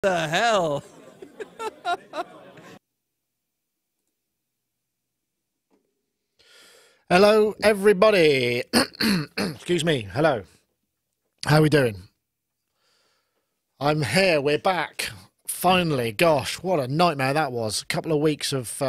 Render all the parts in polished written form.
The hell? Hello, everybody. Excuse me. Hello. How are we doing? I'm here. We're back. Finally. Gosh, what a nightmare that was. A couple of weeks of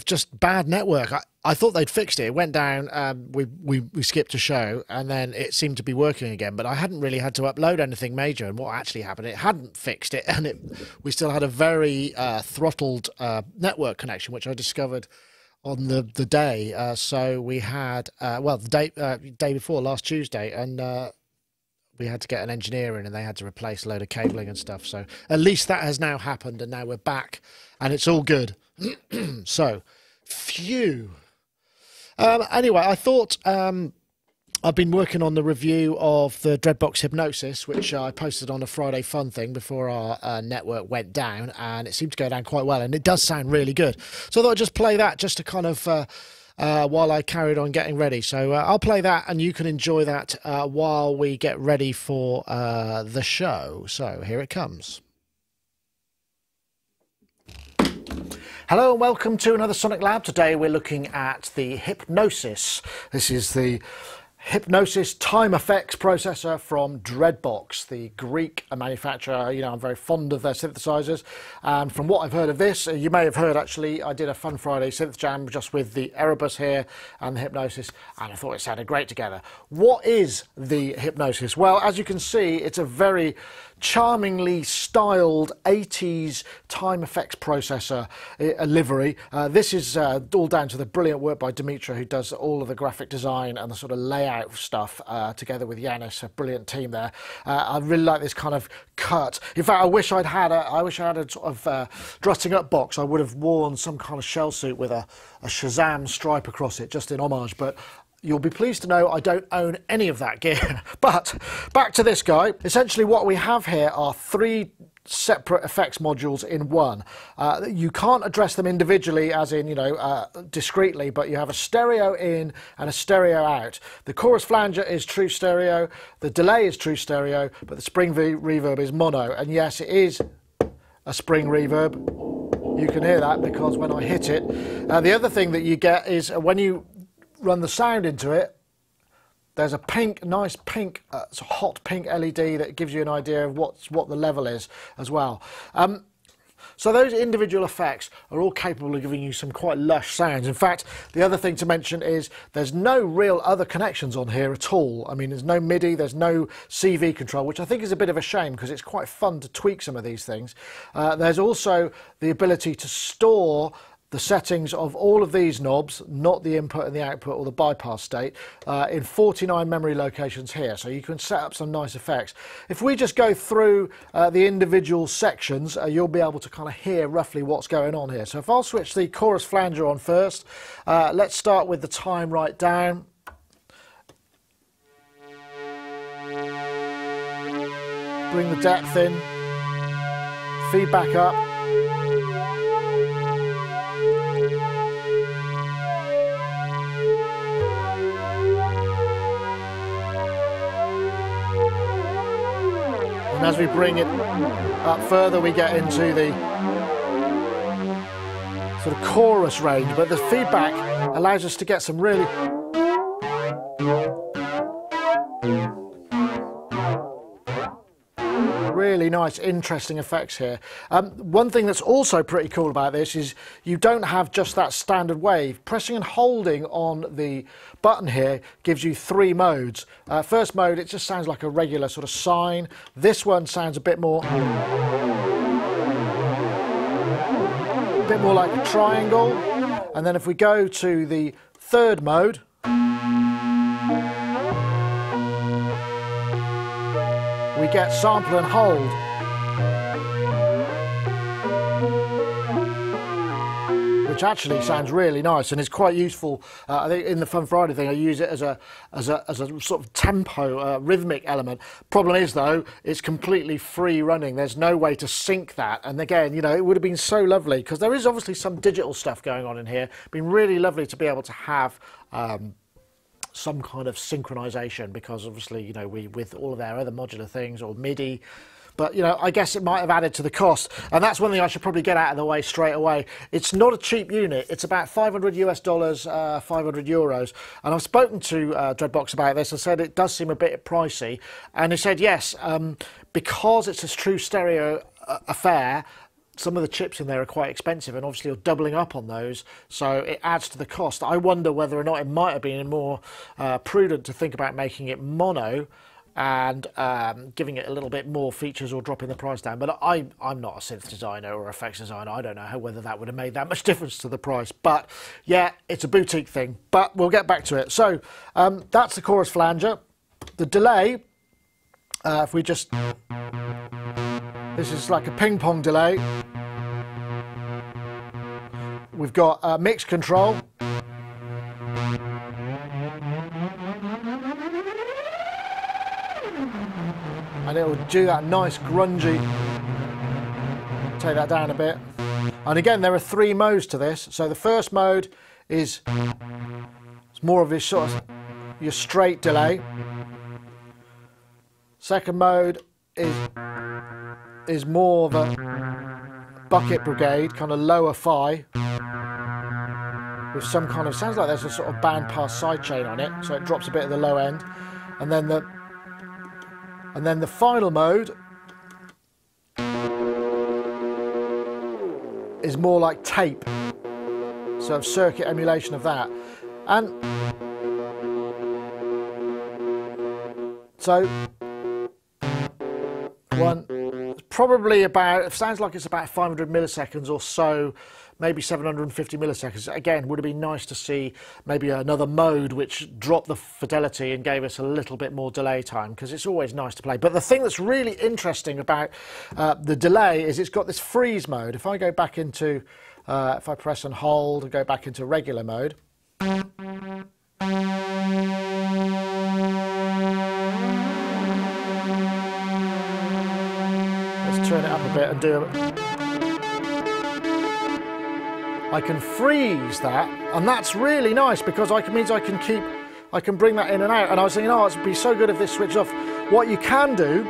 just bad network. I thought they'd fixed it. It went down. We skipped a show, and then it seemed to be working again. But I hadn't really had to upload anything major. And what actually happened, it hadn't fixed it, and we still had a very throttled network connection, which I discovered on the day. So we had the day before, last Tuesday, and we had to get an engineer in, and they had to replace a load of cabling and stuff. So at least that has now happened, and now we're back, and it's all good. So, phew. Anyway, I thought I've been working on the review of the Dreadbox Hypnosis, which I posted on a Friday Fun thing before our network went down, and it seemed to go down quite well, and it does sound really good. So I thought I'd just play that just to kind of while I carried on getting ready. So I'll play that, and you can enjoy that while we get ready for the show. So here it comes. Hello and welcome to another Sonic Lab. Today we're looking at the Hypnosis. This is the Hypnosis time effects processor from Dreadbox, the Greek manufacturer. You know, I'm very fond of their synthesizers, and from what I've heard of this, you may have heard actually, I did a Fun Friday synth jam just with the Erebus here and the Hypnosis, and I thought it sounded great together. What is the Hypnosis? Well, as you can see, it's a very charmingly styled 80s time effects processor livery. This is all down to the brilliant work by Dimitra, who does all of the graphic design and the sort of layout stuff together with Yanis, a brilliant team there. I really like this kind of cut. In fact, I wish I had a sort of dressing up box. I would have worn some kind of shell suit with a Shazam stripe across it, just in homage, but you'll be pleased to know I don't own any of that gear. But back to this guy. Essentially what we have here are three separate effects modules in one. You can't address them individually, as in, you know, discreetly, but you have a stereo in and a stereo out. The chorus flanger is true stereo, the delay is true stereo, but the spring reverb is mono. And yes, it is a spring reverb. You can hear that because when I hit it. The other thing that you get is when you run the sound into it, there's a pink, nice pink, hot pink LED that gives you an idea of what the level is as well. So those individual effects are all capable of giving you some quite lush sounds. In fact, the other thing to mention is there's no real other connections on here at all. I mean, there's no MIDI, there's no CV control, which I think is a bit of a shame because it's quite fun to tweak some of these things. There's also the ability to store the settings of all of these knobs, not the input and the output or the bypass state, in 49 memory locations here. So you can set up some nice effects. If we just go through the individual sections, you'll be able to kind of hear roughly what's going on here. So if I'll switch the chorus flanger on first, let's start with the time right down. Bring the depth in, feedback up. And as we bring it up further, we get into the sort of chorus range, but the feedback allows us to get some really nice, interesting effects here. One thing that's also pretty cool about this is you don't have just that standard wave. Pressing and holding on the button here gives you three modes. First mode, it just sounds like a regular sort of sine. This one sounds a bit more like a triangle. And then if we go to the third mode, we get sample and hold. Which actually sounds really nice and is quite useful. I think in the Fun Friday thing I use it as a sort of tempo rhythmic element. Problem is though, it's completely free running. There's no way to sync that, and again, you know, it would have been so lovely because there is obviously some digital stuff going on in here. It'd been really lovely to be able to have some kind of synchronization, because obviously, you know, with all of our other modular things or MIDI But, you know, I guess it might have added to the cost. And that's one thing I should probably get out of the way straight away. It's not a cheap unit. It's about $500 US, 500 euros. And I've spoken to Dreadbox about this. I said it does seem a bit pricey. And he said, yes, because it's a true stereo affair, some of the chips in there are quite expensive, and obviously you're doubling up on those, so it adds to the cost. I wonder whether or not it might have been more prudent to think about making it mono and giving it a little bit more features or dropping the price down. But I'm not a synth designer or effects designer. I don't know whether that would have made that much difference to the price. But yeah, it's a boutique thing. But we'll get back to it. So that's the chorus flanger. The delay, if we just... This is like a ping pong delay. We've got mix control. And it will do that nice grungy. Take that down a bit. And again, there are 3 modes to this. So the first mode is it's more of this sort of your straight delay. Second mode is more of a bucket brigade, kind of lower fi, with some kind of, sounds like there's a sort of bandpass sidechain on it, so it drops a bit at the low end. And then the final mode is more like tape, sort of circuit emulation of that. And so probably about, it sounds like it's about 500 milliseconds or so, maybe 750 milliseconds. Again, would have been nice to see maybe another mode which dropped the fidelity and gave us a little bit more delay time, because it's always nice to play. But the thing that's really interesting about the delay is it's got this freeze mode. If I go back into, if I press and hold and go back into regular mode, turn it up a bit and do it. I can freeze that, and that's really nice because means I can bring that in and out. And I was thinking, oh, it'd be so good if this switched off. What you can do,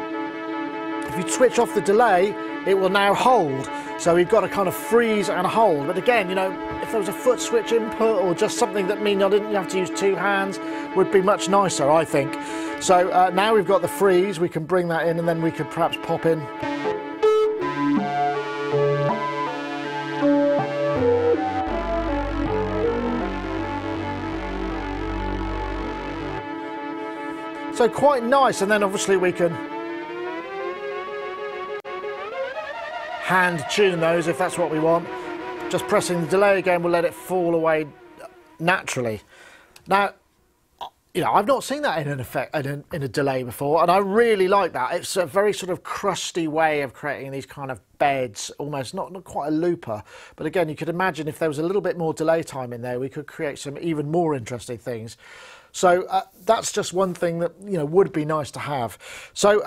if you switch off the delay, it will now hold. So we've got to kind of freeze and hold. But again, you know, if there was a foot switch input or just something that means I didn't have to use 2 hands, would be much nicer, I think. So now we've got the freeze, we can bring that in, and then we could perhaps pop in. So quite nice, and then obviously we can hand tune those if that's what we want. Just pressing the delay again will let it fall away naturally. Now, you know, I've not seen that in an effect in a delay before, and I really like that. It's a very sort of crusty way of creating these kind of beds, almost not quite a looper, but again, you could imagine if there was a little bit more delay time in there, we could create some even more interesting things. So that's just one thing that, you know, would be nice to have. So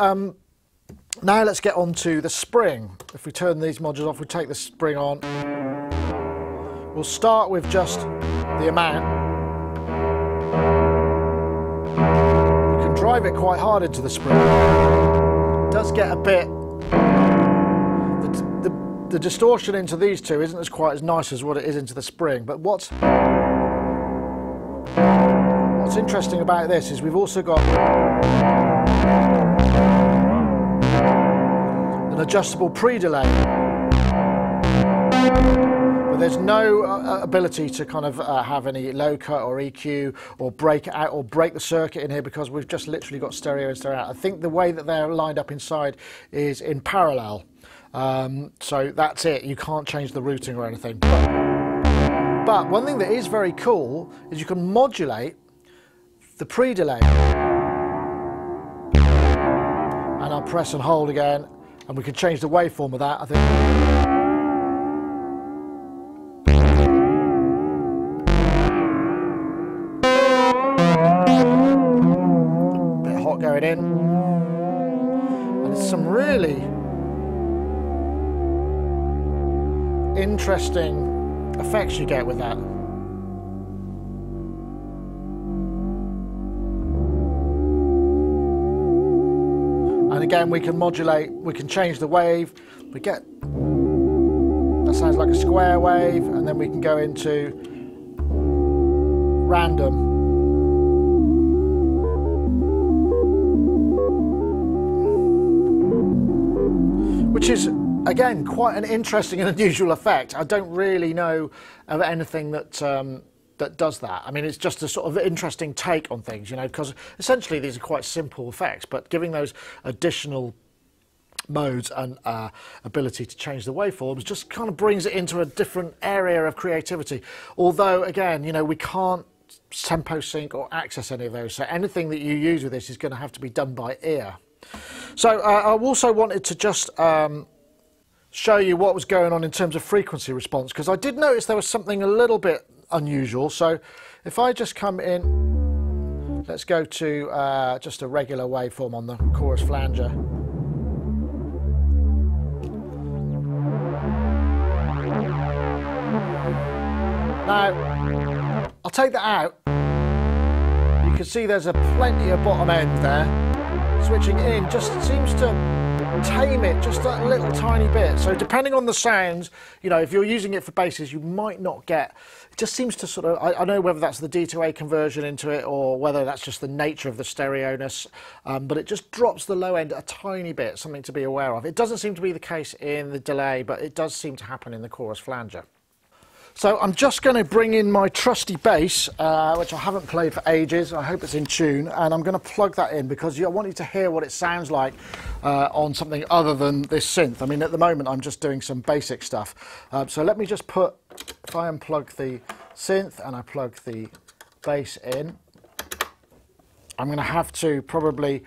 now let's get on to the spring. If we turn these modules off, we take the spring on. We'll start with just the amount. We can drive it quite hard into the spring. It does get a bit... The distortion into these two isn't quite as nice as what it is into the spring, but what's interesting about this is we've also got an adjustable pre-delay, but there's no ability to kind of have any low cut or EQ or break it out or break the circuit in here, because we've just literally got stereo and stereo out. I think the way that they're lined up inside is in parallel, so that's it. You can't change the routing or anything. But one thing that is very cool is you can modulate the pre-delay, and I'll press and hold again, and we can change the waveform of that, I think. A bit hot going in, and it's some really interesting effects you get with that. again, we can modulate, we can change the wave. We get, that sounds like a square wave, and then we can go into random. Which is, again, quite an interesting and unusual effect. I don't really know of anything that that does that. I mean, it's just a sort of interesting take on things, you know, because essentially these are quite simple effects, but giving those additional modes and ability to change the waveforms just kind of brings it into a different area of creativity. Although, again, you know, we can't tempo sync or access any of those, so anything that you use with this is going to have to be done by ear. So I also wanted to just show you what was going on in terms of frequency response, because I did notice there was something a little bit unusual. So if I just come in, let's go to just a regular waveform on the chorus flanger. Now, I'll take that out. You can see there's a plenty of bottom end there. Switching in just seems to tame it just a little tiny bit. So depending on the sounds, you know, if you're using it for basses, you might not get, it just seems to sort of, I don't know whether that's the D2A conversion into it or whether that's just the nature of the stereo-ness, but it just drops the low end a tiny bit, something to be aware of. It doesn't seem to be the case in the delay, but it does seem to happen in the chorus flanger. So I'm just going to bring in my trusty bass, which I haven't played for ages. I hope it's in tune, and I'm going to plug that in because I want you to hear what it sounds like on something other than this synth. I mean, at the moment I'm just doing some basic stuff. So let me just put, if I unplug the synth and I plug the bass in, I'm going to have to probably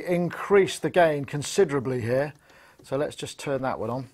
increase the gain considerably here. So let's just turn that one on.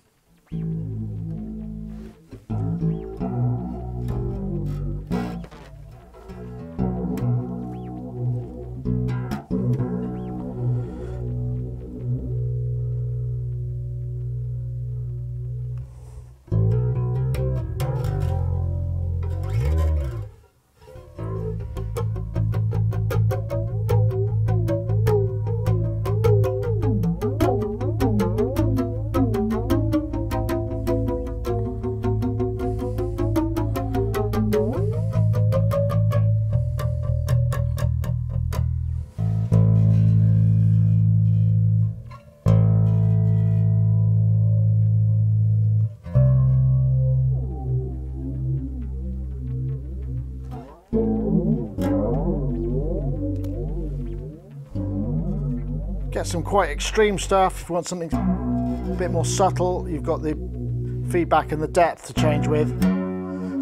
Get some quite extreme stuff. If you want something a bit more subtle, you've got the feedback and the depth to change with.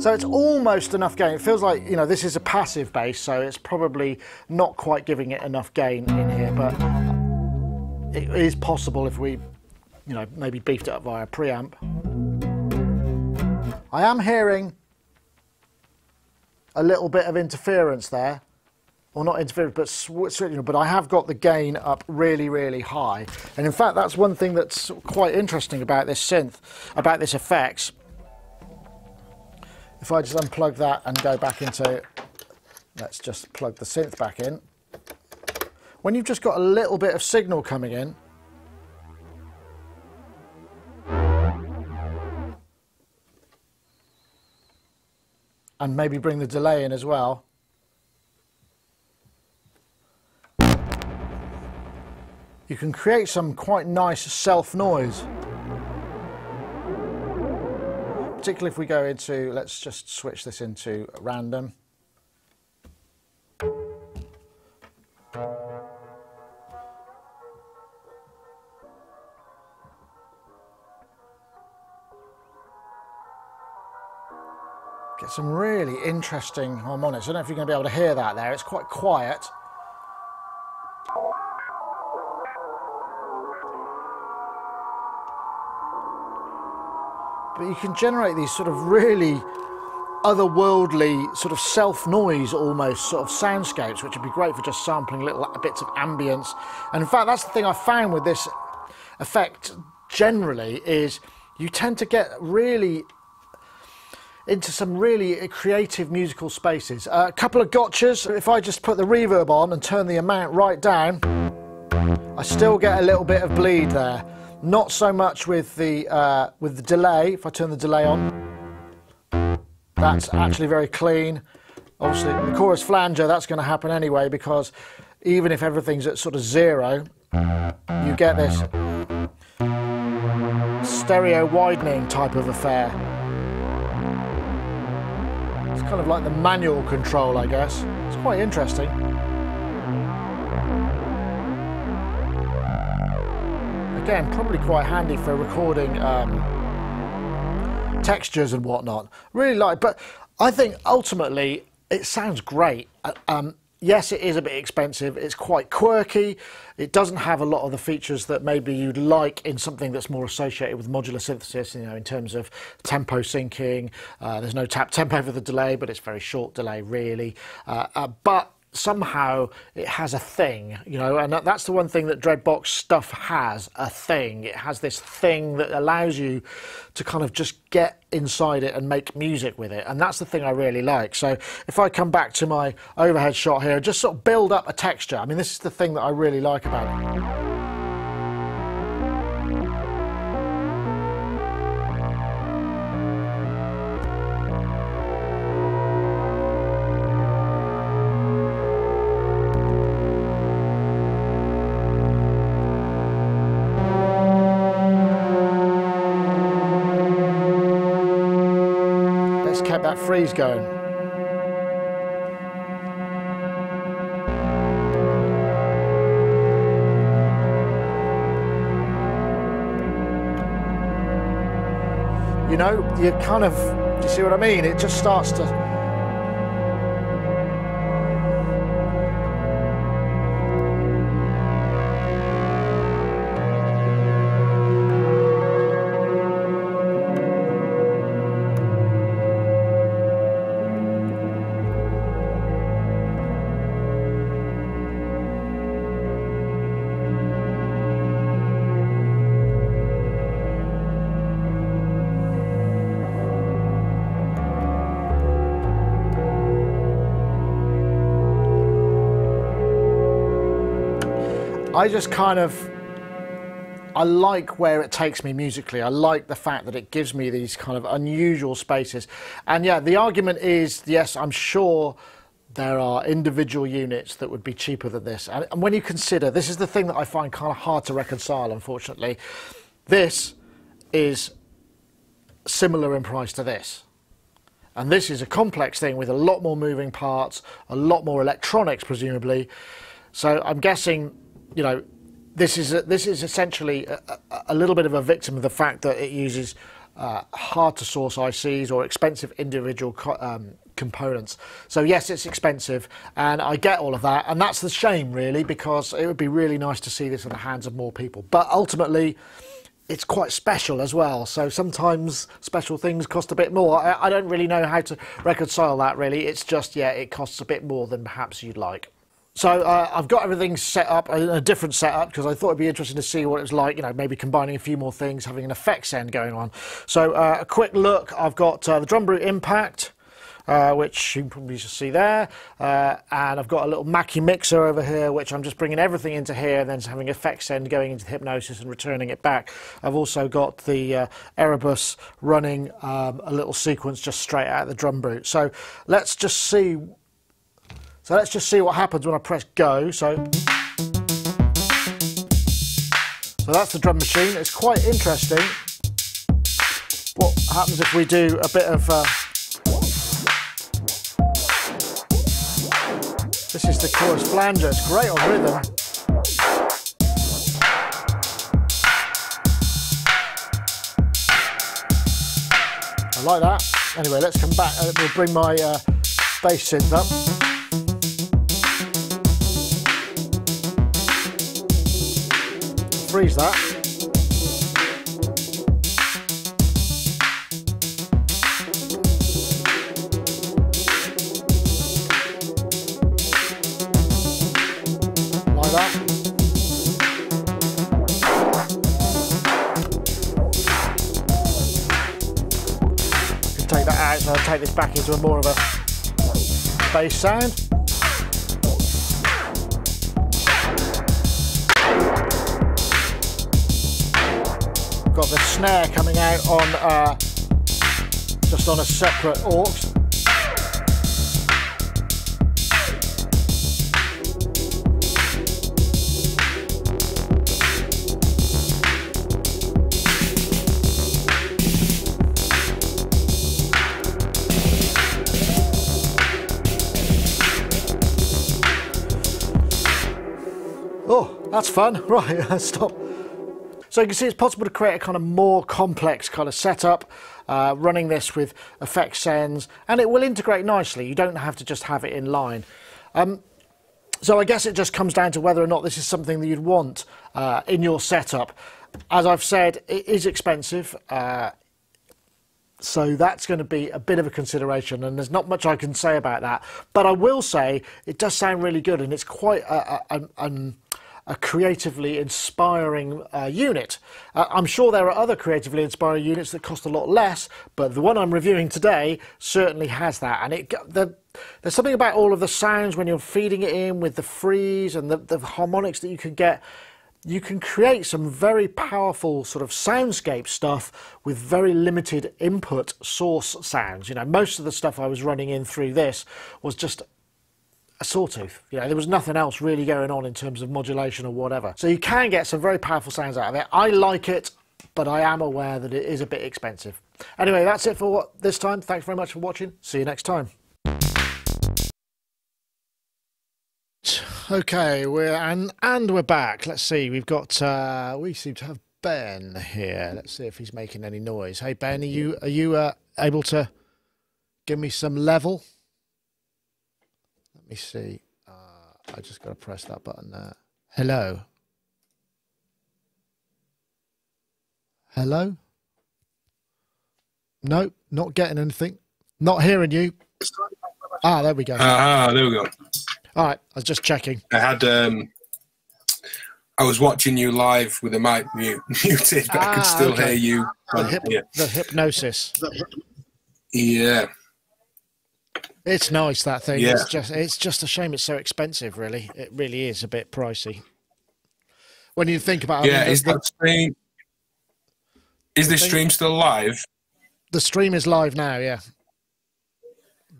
So it's almost enough gain. It feels like, you know, this is a passive bass, so it's probably not quite giving it enough gain in here, but it is possible if we, you know, maybe beefed it up via a preamp. I am hearing a little bit of interference there. Or not interference, but switching. But I have got the gain up really, really high. And in fact, that's one thing that's quite interesting about this synth, about this effects. If I just unplug that and go back into, let's just plug the synth back in. When you've just got a little bit of signal coming in, and maybe bring the delay in as well, you can create some quite nice self noise. Particularly if we go into, let's just switch this into random. Get some really interesting harmonics. I don't know if you're going to be able to hear that there. It's quite quiet. But you can generate these sort of really otherworldly sort of self-noise almost sort of soundscapes, which would be great for just sampling little bits of ambience. And in fact, that's the thing I found with this effect generally, is you tend to get really, into some really creative musical spaces. A couple of gotchas. If I just put the reverb on and turn the amount right down, I still get a little bit of bleed there. Not so much with the delay. If I turn the delay on, that's actually very clean. Obviously, the chorus flanger, that's going to happen anyway, because even if everything's at sort of 0, you get this stereo widening type of affair. It's kind of like the manual control, I guess. It's quite interesting. Again, probably quite handy for recording textures and whatnot. Really like, but I think ultimately it sounds great. Yes, it is a bit expensive. It's quite quirky. It doesn't have a lot of the features that maybe you'd like in something that's more associated with modular synthesis, you know, in terms of tempo syncing. There's no tap tempo for the delay, but it's very short delay, really. But somehow it has a thing, you know, and that's the one thing that Dreadbox stuff has, a thing. It has this thing that allows you to kind of just get inside it and make music with it, and that's the thing I really like. So if I come back to my overhead shot here, just sort of build up a texture. I mean, this is the thing that I really like about it. Kept that freeze going. You know, you kind of, do you see what I mean? It just starts to... I just kind of, I like where it takes me musically. I like the fact that it gives me these kind of unusual spaces. And yeah, the argument is, yes, I'm sure there are individual units that would be cheaper than this. And when you consider, this is the thing that I find kind of hard to reconcile, unfortunately. This is similar in price to this. And this is a complex thing with a lot more moving parts, a lot more electronics, presumably. So I'm guessing, you know, this is essentially a little bit of a victim of the fact that it uses hard to source ICs or expensive individual components. So yes, it's expensive, and I get all of that, and that's the shame, really, because it would be really nice to see this in the hands of more people. But ultimately, it's quite special as well, so sometimes special things cost a bit more. I don't really know how to reconcile that, really. It's just, yeah, it costs a bit more than perhaps you'd like. So I've got everything set up, a different setup, because I thought it'd be interesting to see what it was like, you know, maybe combining a few more things, having an effects end going on. So a quick look, I've got the drum brute impact, which you can probably just see there, and I've got a little Mackie mixer over here, which I'm just bringing everything into here and then having effects end going into the Hypnosis and returning it back. I've also got the Erebus running a little sequence just straight out of the drum brute. So let's just see. So let's just see what happens when I press go. So that's the drum machine. It's quite interesting what happens if we do a bit of... this is the chorus flanger. It's great on rhythm. I like that. Anyway, let's come back and we'll bring my bass synth up. Freeze that. Like that. Can take that out so So I'll take this back into a more of a bass sound. Got the snare coming out on just on a separate aux. Oh, that's fun. Right, stop. So you can see it's possible to create a kind of more complex kind of setup, running this with effect sends, and it will integrate nicely. You don't have to just have it in line. So I guess it just comes down to whether or not this is something that you'd want in your setup. As I've said, it is expensive. So that's going to be a bit of a consideration, and there's not much I can say about that. But I will say it does sound really good, and it's quite a creatively inspiring unit. I'm sure there are other creatively inspiring units that cost a lot less, but the one I'm reviewing today certainly has that. And there's something about all of the sounds when you're feeding it in with the freeze and the harmonics that you can get. You can create some very powerful sort of soundscape stuff with very limited input source sounds. You know, most of the stuff I was running in through this was just a sawtooth. You know, there was nothing else really going on in terms of modulation or whatever. So you can get some very powerful sounds out of it. I like it, but I am aware that it is a bit expensive. Anyway, that's it for this time. Thanks very much for watching. See you next time. Okay, we're back. Let's see. We've got we seem to have Ben here. Let's see if he's making any noise. Hey Ben, are you able to give me some level? Let me see. I just got to press that button there. Hello. Hello. No, not getting anything. Not hearing you. Ah, there we go. There we go. All right, I was just checking. I was watching you live with the mic muted, but I could still hear you. The hypnosis. Yeah. It's nice, that thing. Yeah. It's just a shame it's so expensive, really. It really is a bit pricey. When you think about it. Yeah, is this stream still live? The stream is live now, yeah.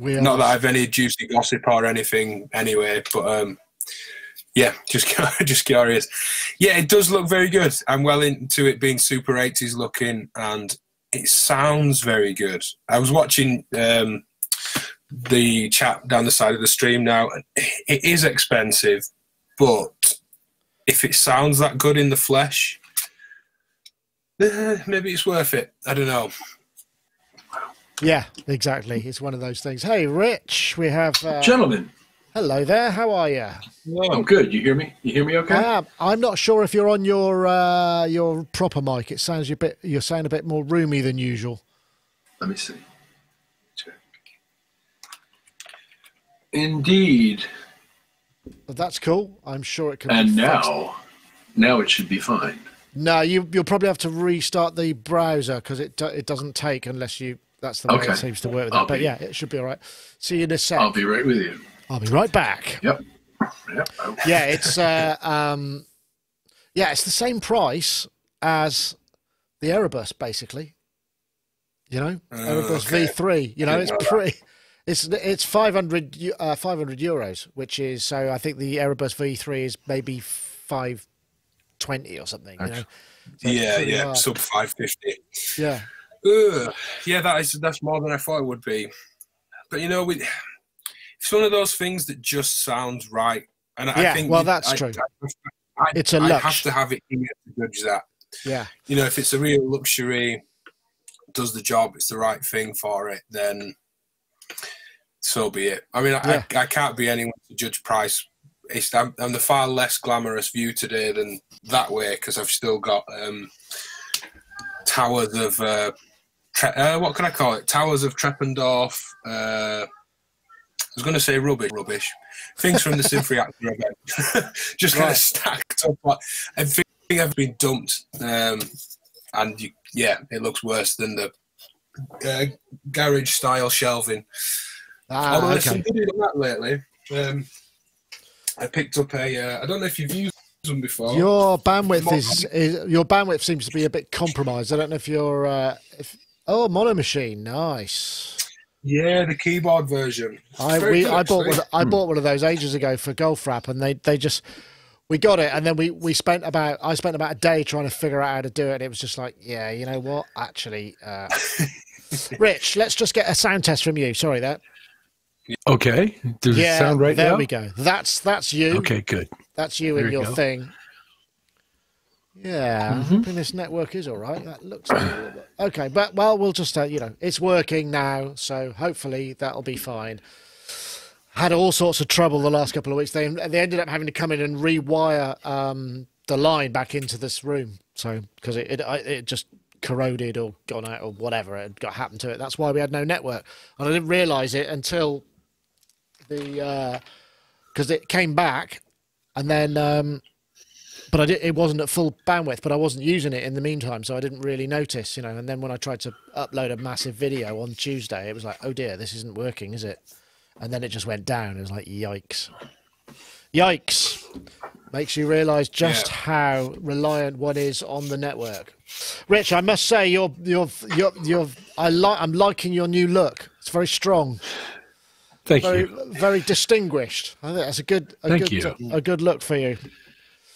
Not that I've any juicy gossip or anything anyway, but yeah, just curious. Yeah, it does look very good. I'm well into it being super 80s looking, and it sounds very good. I was watching the chat down the side of the stream now. It is expensive, but if it sounds that good in the flesh, maybe it's worth it. I don't know. Yeah, exactly. It's one of those things. Hey, Rich, we have... Gentlemen. Hello there. How are you? Well, I'm good. You hear me? You hear me okay? I am. I'm not sure if you're on your proper mic. It sounds you sound a bit more roomy than usual. Let me see. Check. Indeed. But that's cool. I'm sure it can and be fixed. Now it should be fine. No, you'll probably have to restart the browser because it doesn't take unless you... That's the way it seems to work with it. But yeah, it should be all right. See you in a sec. I'll be right with you. I'll be right back. Yep. Yeah, it's it's the same price as the Erebus, basically. You know, Erebus V3. You know, it's pretty. It's 500 euros, which is so. I think the Erebus V3 is maybe 520 or something. You know. So yeah, sub 550. Yeah. Yeah, that's more than I thought it would be. But you know, it's one of those things that just sounds right, and I think that's true. It's a I luxe. have to have it in to judge that. Yeah, you know, if it's a real luxury, does the job, it's the right thing for it, then so be it. I mean, I can't be anyone to judge price. I'm the far less glamorous view today than that way because I've still got towers of what can I call it? Towers of Treppendorf. I was going to say rubbish. Things from the Symphony Actor event. Just kind of stacked up. Everything have been dumped. And it looks worse than the garage style shelving. Although there's some good in that lately. I picked up a. I don't know if you've used them before. Your bandwidth seems to be a bit compromised. I don't know if you're. Mono Machine, nice. Yeah, the keyboard version. I bought one of those ages ago for golf wrap, and they just. We got it, and then I spent about a day trying to figure out how to do it, and it was just like, yeah, you know what? Actually, Rich, let's just get a sound test from you. Sorry, that. Okay. Does it sound right now? There we go. That's you. Okay, good. That's you and your thing. Yeah, I'm hoping this network is all right. That looks okay, but we'll just it's working now, so hopefully that'll be fine. Had all sorts of trouble the last couple of weeks. They ended up having to come in and rewire the line back into this room, so because it just corroded or gone out or whatever had happened to it. That's why we had no network, and I didn't realise it until because it came back, and then but it wasn't at full bandwidth, but I wasn't using it in the meantime, so I didn't really notice, And then when I tried to upload a massive video on Tuesday, it was like, oh dear, this isn't working, is it? And then it just went down. It was like, yikes. Yikes. Makes you realise just how reliant one is on the network. Rich, I must say, I'm liking your new look. It's very strong. Thank you. Very distinguished. I think that's a good look for you.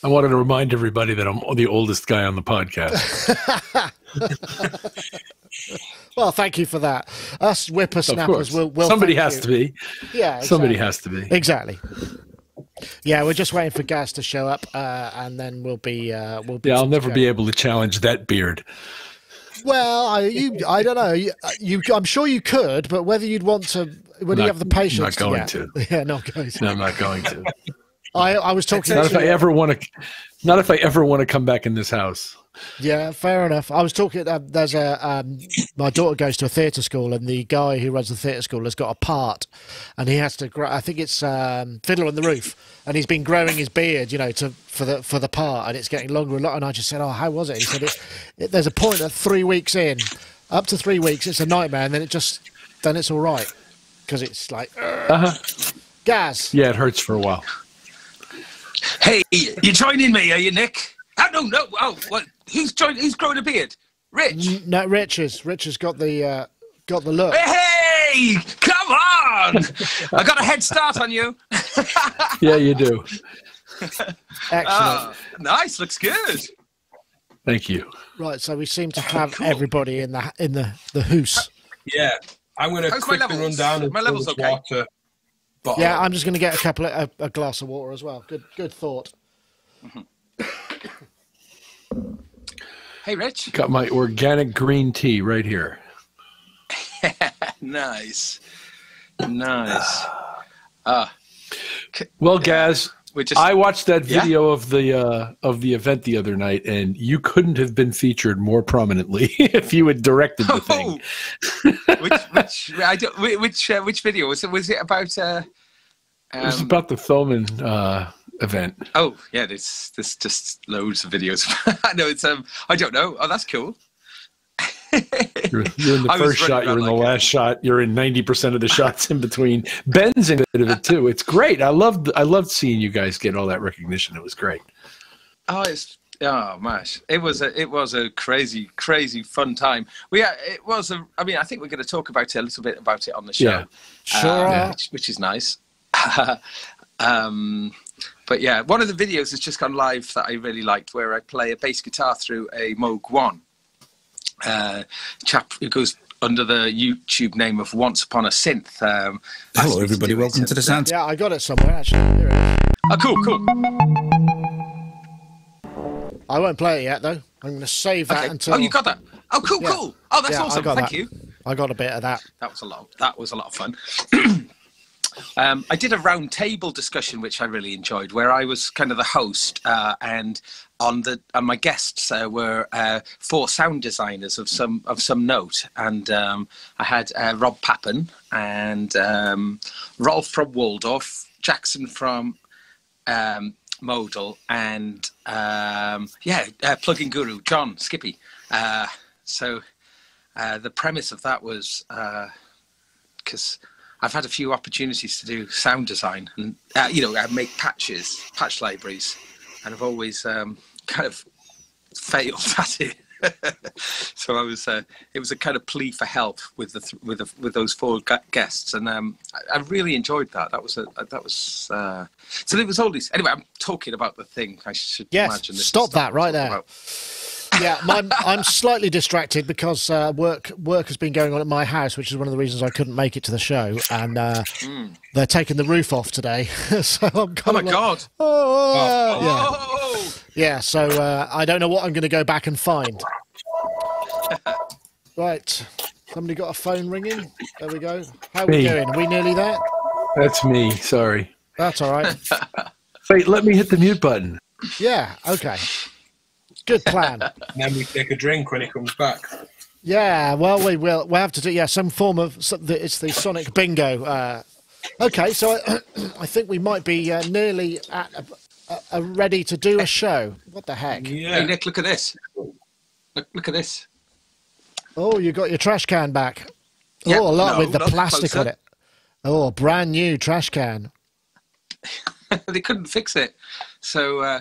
I wanted to remind everybody that I'm the oldest guy on the podcast. Well, thank you for that. Us whippersnappers will somebody has to be. Yeah, exactly. Somebody has to be. Exactly. Yeah, we're just waiting for Gaz to show up, and then we'll be. Yeah, I'll never be able to challenge that beard. Well, I don't know. I'm sure you could, but whether you'd want to, whether you have the patience. Not going to. Yeah, not going to. No, I'm not going to. I was talking. Not if I ever want to come back in this house. Yeah, fair enough. I was talking. There's my daughter goes to a theatre school, and the guy who runs the theatre school has got a part, and he has to. I think it's Fiddler on the Roof, and he's been growing his beard, for the part, and it's getting longer and longer. And I just said, "Oh, how was it?" He said, "There's a point at 3 weeks in, up to 3 weeks, it's a nightmare, and then it's all right, because it's like, Gaz." Yeah, it hurts for a while. Hey, you joining me, are you, Nick? Oh, no. Oh, what? Who's growing a beard? Rich? No, Rich has got the look. Hey, come on! I got a head start on you. Yeah, you do. Excellent. Nice, looks good. Thank you. Right, so we seem to have everybody in the hoose. Yeah, I'm going to quickly run down. My level's okay. Water. Yeah, I'm just going to get a glass of water as well. Good thought. Hey, Rich. Got my organic green tea right here. Nice. Well, Gaz, I watched that video of the event the other night, and you couldn't have been featured more prominently if you had directed the thing. Which video was it? Was it about? It was about the Thoman event. Oh yeah, there's just loads of videos. I know it's I don't know. Oh, that's cool. You're in the first shot. You're in the last shot. You're in 90% of the shots in between. Ben's in a bit of it too. It's great. I loved seeing you guys get all that recognition. It was great. Oh gosh, it was a crazy fun time. I mean, I think we're going to talk about it a little bit about it on the show. Yeah, sure. Which is nice. But yeah, one of the videos has just gone live that I really liked, where I play a bass guitar through a Moog One. Chap who goes under the YouTube name of Once Upon a Synth. Hello, everybody. Welcome to the sound. Yeah, I got it somewhere actually. Here it is. Oh, cool. I won't play it yet though. I'm going to save that until. Oh, you got that? Oh, cool. Oh, that's awesome. Thank you. I got a bit of that. That was a lot of fun. I did a round table discussion, which I really enjoyed, where I was kind of the host, and my guests were 4 sound designers of some note, and I had Rob Pappen and Rolf from Waldorf, Jackson from Modal, and plugin guru John Skippy. So the premise of that was because I've had a few opportunities to do sound design and make patch libraries, and I've always kind of failed at it. So it was a kind of plea for help with those 4 guests, and I really enjoyed that. So it was all these. Anyway, I'm talking about the thing. I should imagine. This stop that right there. Yeah, I'm slightly distracted because work has been going on at my house, which is one of the reasons I couldn't make it to the show, and they're taking the roof off today. So I'm kind of God! Yeah. So I don't know what I'm going to go back and find. Right, somebody got a phone ringing. There we go. How are we doing? Are we nearly there? That's me. Sorry. That's all right. Wait, let me hit the mute button. Yeah. Okay. Good plan. And then we take a drink when he comes back. Yeah, well, we'll have to do some form of. It's the Sonic Bingo. Okay, so I think we might be nearly ready to do a show. What the heck? Yeah. Hey Nick, look at this. Look at this. Oh, you got your trash can back. Yeah, a lot with the plastic closer. on it. Oh, brand new trash can. They couldn't fix it, so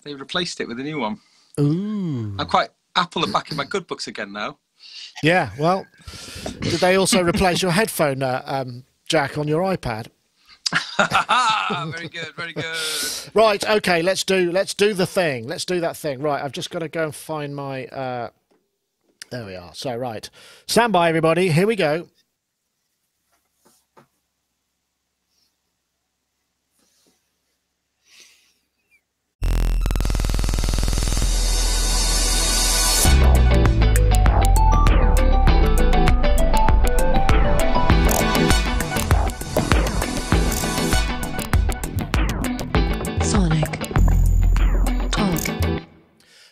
they replaced it with a new one. Ooh. I'm quite Apple are back in my good books again now. Yeah, well, did they also replace your headphone jack on your iPad? Very good, very good. Right, okay, let's do the thing. Let's do that thing. Right, I've just got to go and find my. There we are. So right, stand by, everybody. Here we go.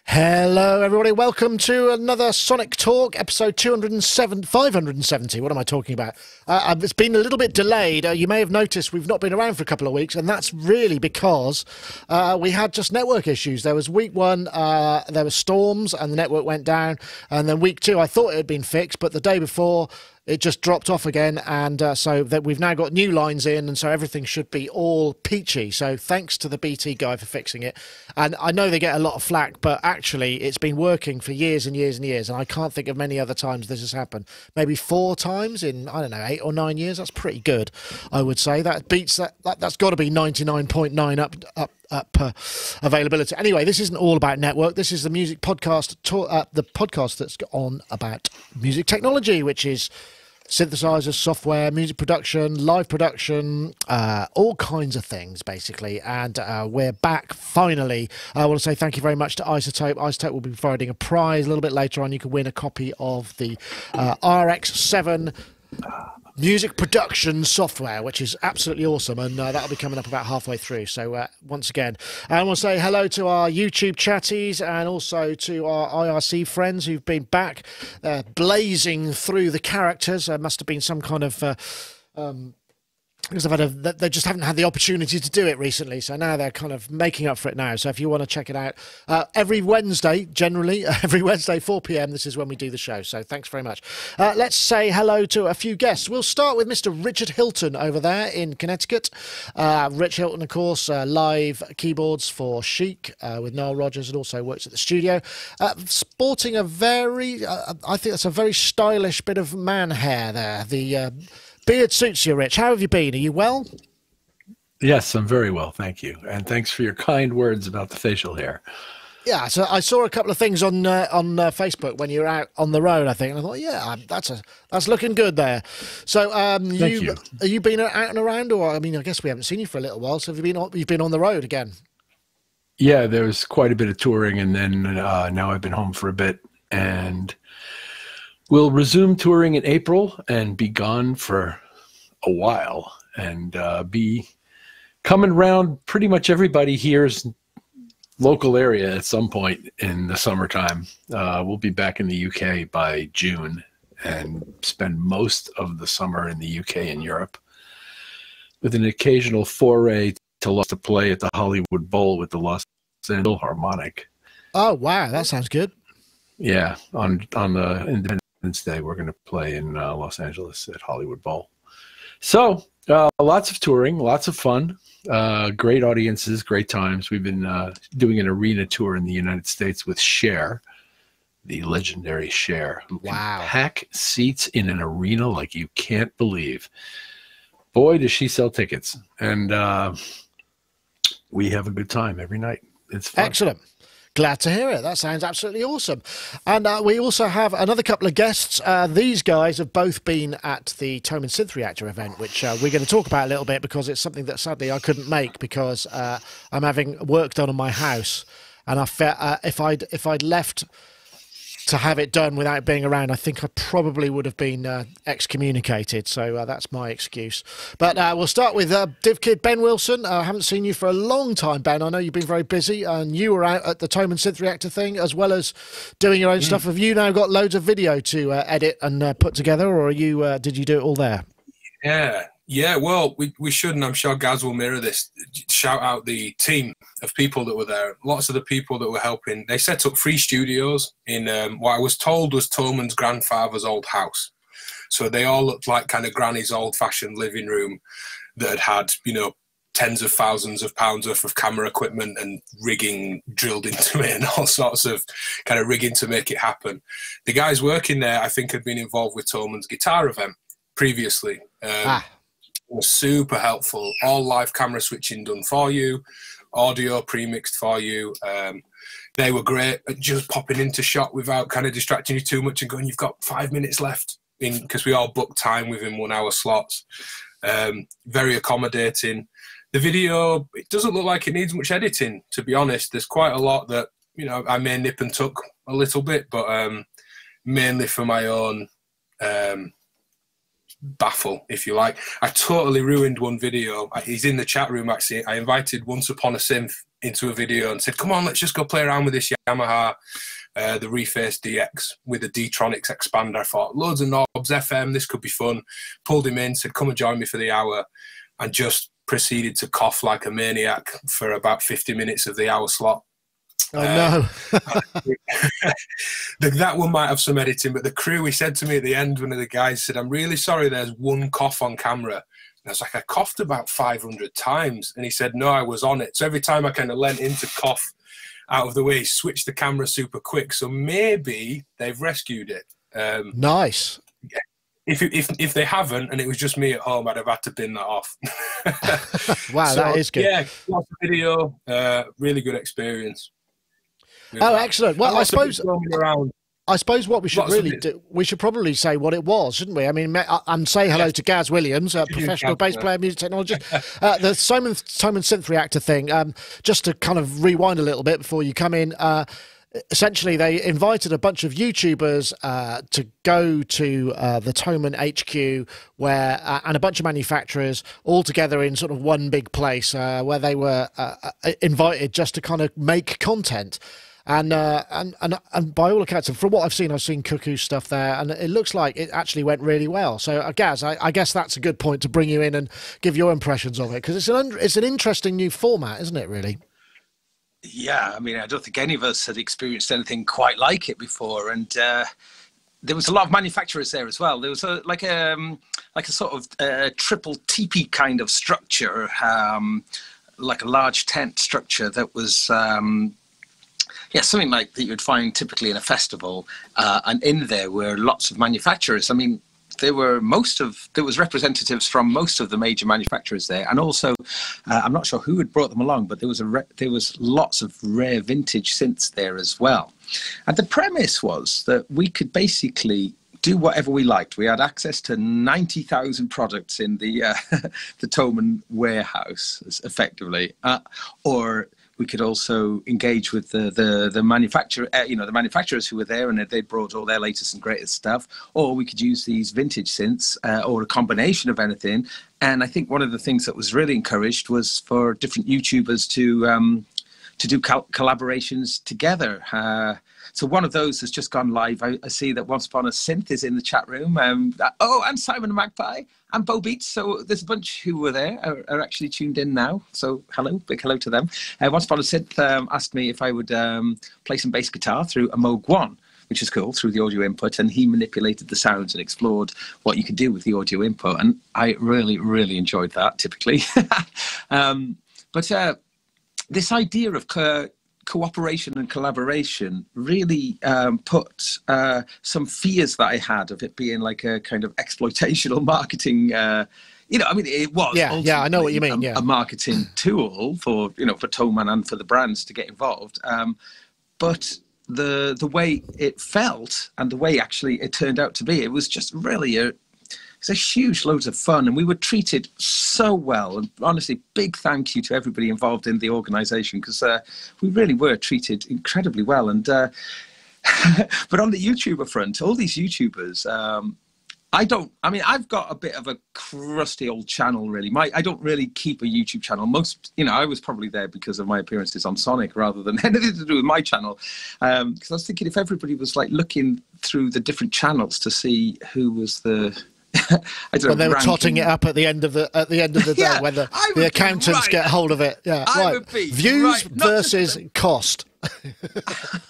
Hello, everybody. Welcome to another Sonic Talk, episode 570. What am I talking about? It's been a little bit delayed. You may have noticed we've not been around for a couple of weeks, and that's really because we had just network issues. There was week 1, there were storms, and the network went down. And then week 2, I thought it had been fixed, but the day before, it just dropped off again, and so that we've now got new lines in, and so everything should be all peachy. So thanks to the BT guy for fixing it. And I know they get a lot of flack, but actually it's been working for years and years and years, and I can't think of many other times this has happened. Maybe 4 times in, I don't know, 8 or 9 years. That's pretty good, I would say. That beats that. That's got to be 99.9 up availability. Anyway, this isn't all about network. This is the music podcast, the podcast that's on about music technology, which is synthesizers, software, music production, live production, all kinds of things, basically. And we're back, finally. I want to say thank you very much to Isotope. Isotope will be providing a prize a little bit later on. You can win a copy of the RX7 music production software, which is absolutely awesome, and that'll be coming up about halfway through. So once again, I want to say hello to our YouTube chatties and also to our IRC friends who've been back blazing through the characters. There must have been some kind of because they just haven't had the opportunity to do it recently, so now they're kind of making up for it now. So if you want to check it out, every Wednesday, generally, every Wednesday, 4 p.m, this is when we do the show. So thanks very much. Let's say hello to a few guests. We'll start with Mr. Richard Hilton over there in Connecticut. Rich Hilton, of course, live keyboards for Chic with Nile Rodgers, and also works at the studio. Sporting a very, I think that's a very stylish bit of man hair there. The beard suits you, Rich. How have you been? Are you well? Yes, I'm very well, thank you. And thanks for your kind words about the facial hair. Yeah, so I saw a couple of things on Facebook when you were out on the road, I think, and I thought, yeah, that's looking good there. So, Thank you. Have you been out and around, or I mean, I guess we haven't seen you for a little while. So you've been on the road again? Yeah, there was quite a bit of touring, and then now I've been home for a bit, and we'll resume touring in April and be gone for a while, and be coming around pretty much everybody here's local area at some point in the summertime. We'll be back in the UK by June and spend most of the summer in the UK and Europe, with an occasional foray to play at the Hollywood Bowl with the Los Angeles Philharmonic. Oh, wow, that sounds good. Yeah, on the independent Day, we're going to play in Los Angeles at Hollywood Bowl. So lots of touring, lots of fun, great audiences, great times. We've been doing an arena tour in the United States with Cher, the legendary Cher, who can pack seats in an arena like you can't believe. Boy, does she sell tickets. And we have a good time every night. It's fun. Excellent. Glad to hear it. That sounds absolutely awesome. And we also have another couple of guests. These guys have both been at the Thomann Synth Reactor event, which we're going to talk about a little bit because it's something that sadly I couldn't make because I'm having work done on my house. And I felt if I'd left to have it done without being around, I think I probably would have been excommunicated. So that's my excuse. But we'll start with Div Kid Ben Wilson. I haven't seen you for a long time, Ben. I know you've been very busy, and you were out at the Thomann Synth Reactor thing as well as doing your own stuff. Have you now got loads of video to edit and put together, or are you did you do it all there? Yeah. Well, we should, and I'm sure Gaz will mirror this. Shout out the team of people that were there. Lots of the people that were helping. They set up 3 studios in what I was told was Thomann's grandfather's old house. So they all looked like kind of Granny's old-fashioned living room that had, tens of thousands of pounds worth of camera equipment and rigging drilled into it and all sorts of kind of rigging to make it happen. The guys working there, I think, had been involved with Thomann's guitar event previously. Was super helpful. All live camera switching done for you, audio pre-mixed for you. They were great at just popping into shot without kind of distracting you too much and going, you've got 5 minutes left, because we all booked time within 1 hour slots. Very accommodating. The video, it doesn't look like it needs much editing, to be honest. There's quite a lot that I may nip and tuck a little bit, but mainly for my own baffle, if you like. I totally ruined one video. He's in the chat room, actually. I invited Once Upon a Synth into a video and said, come on, let's just go play around with this Yamaha, the Reface DX with the D-Tronics expander. I thought, loads of knobs, FM, this could be fun. Pulled him in, said, come and join me for the hour, and just proceeded to cough like a maniac for about 50 minutes of the hour slot. Oh, no. That one might have some editing, but the crew, he said to me at the end, one of the guys said, I'm really sorry there's one cough on camera. And I was like, I coughed about 500 times. And he said, no, I was on it. So every time I kind of leant in to cough out of the way, he switched the camera super quick. So maybe they've rescued it. Nice. If they haven't, and it was just me at home, I'd have had to bin that off. Wow, so, that is good. Yeah, lots of video, really good experience. Oh, excellent. Well, I suppose what we should really do, we should probably say what it was, shouldn't we? I mean, and say hello to Gaz Williams, a professional bass player, music technologist. The Thomann Synth Reactor thing, just to kind of rewind a little bit before you come in, essentially they invited a bunch of YouTubers to go to the Thomann HQ where and a bunch of manufacturers all together in sort of one big place where they were invited just to kind of make content. And by all accounts, and from what I've seen Cuckoo's stuff there, and it looks like it actually went really well. So, Gaz, I guess that's a good point to bring you in and give your impressions of it, because it's an interesting new format, isn't it, really? Yeah, I mean, I don't think any of us had experienced anything quite like it before, and there was a lot of manufacturers there as well. There was like a sort of triple teepee kind of structure, like a large tent structure that was. Yeah, something like that you'd find typically in a festival, and in there were lots of manufacturers. I mean, there was representatives from most of the major manufacturers there, and also I'm not sure who had brought them along, but there was lots of rare vintage synths there as well. And the premise was that we could basically do whatever we liked. We had access to 90,000 products in the the Thomann warehouse, effectively, or we could also engage with the manufacturer, the manufacturers who were there, and they brought all their latest and greatest stuff. Or we could use these vintage synths, or a combination of anything. And I think one of the things that was really encouraged was for different YouTubers to do collaborations together. So one of those has just gone live. I see that Once Upon a Synth is in the chat room. And Simon and Magpie and Bo Beats. So there's a bunch who were there are actually tuned in now. So big hello to them. Once Upon a Synth asked me if I would play some bass guitar through a Moog 1. which is cool, through the audio input, and he manipulated the sounds and explored what you could do with the audio input, and I really, really enjoyed that, typically. But this idea of cooperation and collaboration really put some fears that I had of it being like a kind of exploitational marketing it was I know what you mean. A marketing tool for for Thomann and for the brands to get involved. But the way it felt and the way actually it turned out to be, it was just really it's a huge loads of fun, and we were treated so well. And honestly, big thank you to everybody involved in the organisation, because we really were treated incredibly well. And but on the YouTuber front, all these YouTubers. I've got a bit of a crusty old channel, really. I don't really keep a YouTube channel. I was probably there because of my appearances on Sonic rather than anything to do with my channel. Because I was thinking, if everybody was like looking through the different channels to see who was the when they were totting it up at the end of the day, when the accountants get hold of it. Yeah, right. Views versus cost.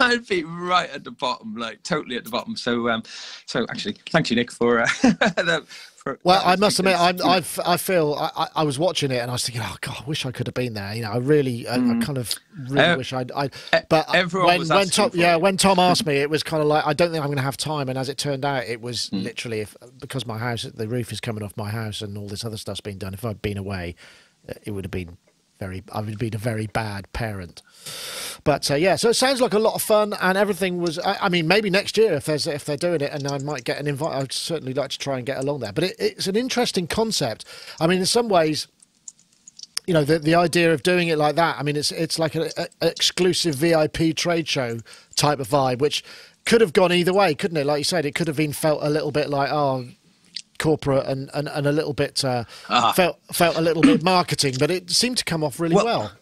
I'd be right at the bottom, like totally at the bottom. So actually, thank you, Nick, for Well, I must admit, I feel I was watching it and I was thinking, oh God, I wish I could have been there. I really, I kind of really wish I'd. But when Tom asked me, it was kind of like, I don't think I'm going to have time. And as it turned out, it was literally because the roof is coming off my house and all this other stuff's been done. If I'd been away, it would have been I would have been a very bad parent. But so it sounds like a lot of fun, and everything was. I mean, maybe next year if they're doing it, and I might get an invite. I'd certainly like to try and get along there. But it's an interesting concept. I mean, in some ways, the idea of doing it like that. I mean, it's like an exclusive VIP trade show type of vibe, which could have gone either way, couldn't it? Like you said, it could have been felt a little bit like corporate and a little bit felt a little bit marketing, but it seemed to come off really well.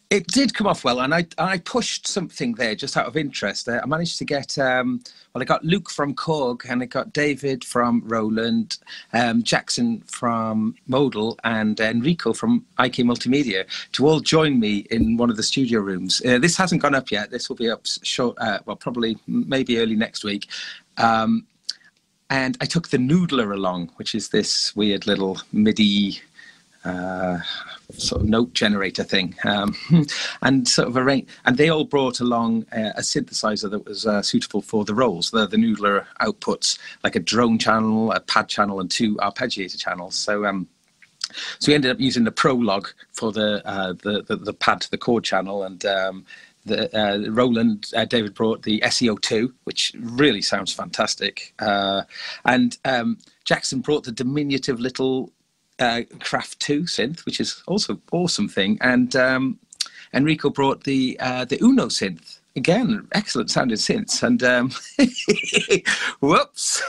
It did come off well, and I pushed something there just out of interest. I managed to get I got Luke from Korg, and I got David from Roland, Jackson from Modal, and Enrico from IK Multimedia to all join me in one of the studio rooms. This hasn't gone up yet. This will be up short, probably maybe early next week. And I took the Noodler along, which is this weird little MIDI sort of note generator thing, and sort of and they all brought along a synthesizer that was suitable for the roles. The Noodler outputs like a drone channel, a pad channel, and 2 arpeggiator channels. So we ended up using the Prologue for the pad to the chord channel, and Roland, David brought the SEO2, which really sounds fantastic, and Jackson brought the diminutive little Craft 2 synth, which is also an awesome thing, and Enrico brought the Uno synth. Again, excellent sounding synths, and whoops,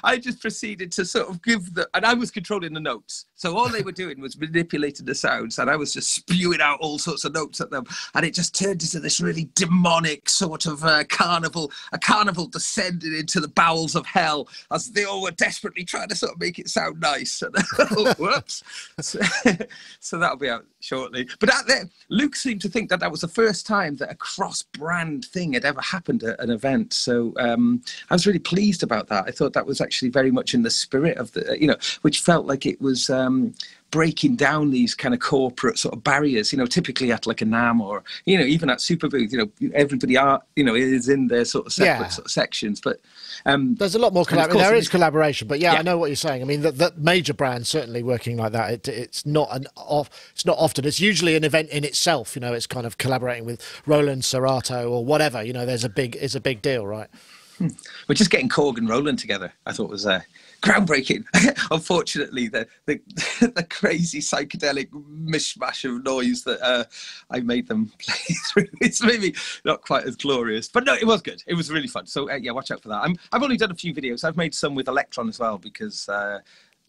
I just proceeded to sort of and I was controlling the notes, so all they were doing was manipulating the sounds, and I was just spewing out all sorts of notes at them, and it just turned into this really demonic sort of carnival descending into the bowels of hell, as they all were desperately trying to sort of make it sound nice. And, whoops, so that'll be out shortly. But Luke seemed to think that was the first time that a cross-brand thing had ever happened at an event. So I was really pleased about that. I thought that was actually very much in the spirit of the, which felt like it was breaking down these kind of corporate sort of barriers. Typically at like a NAMM or, even at Superbooth, everybody is in their sort of separate sort of sections. But there's a lot more collaboration. There is collaboration, but I know what you're saying. I mean, that major brands certainly working like that. It's not often. It's usually an event in itself. It's kind of collaborating with Roland, Serato, or whatever. It's a big deal, right? We're just getting Korg and Roland together. I thought was groundbreaking. Unfortunately, the crazy psychedelic mishmash of noise that I made them play through, it's maybe not quite as glorious, but no, it was good. It was really fun. So watch out for that. I've only done a few videos. I've made some with Electron as well, because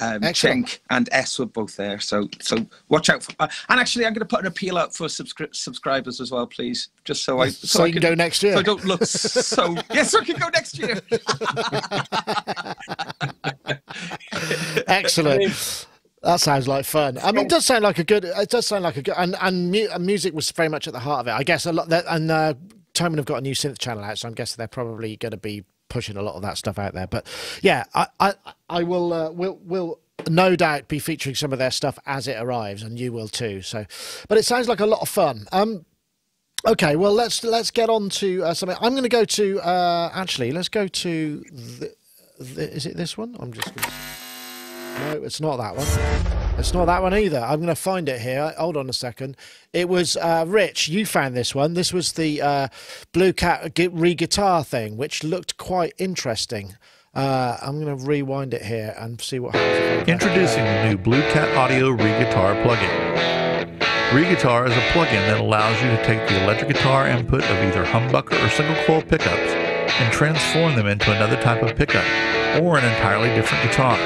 Cenk and S were both there, so watch out for. And actually, I'm going to put an appeal out for subscribers as well, please, just so I can go next year. So I don't look so so I can go next year. Excellent. That sounds like fun. I mean, it does sound like a good. And music was very much at the heart of it. I guess a lot. And Toman have got a new synth channel out, so I'm guessing they're probably going to be pushing a lot of that stuff out there. But yeah, I will no doubt be featuring some of their stuff as it arrives, and you will too. So, but it sounds like a lot of fun. Okay, well let's get on to something. I'm going to go to actually. Let's go to is it this one? I'm just. No, it's not that one. It's not that one either. I'm going to find it here. Hold on a second. It was Rich. You found this one. This was the Blue Cat re-guitar thing, which looked quite interesting. I'm going to rewind it here and see what happens. Introducing the new Blue Cat Audio re-guitar plugin. Re-guitar is a plugin that allows you to take the electric guitar input of either humbucker or single coil pickups and transform them into another type of pickup or an entirely different guitar.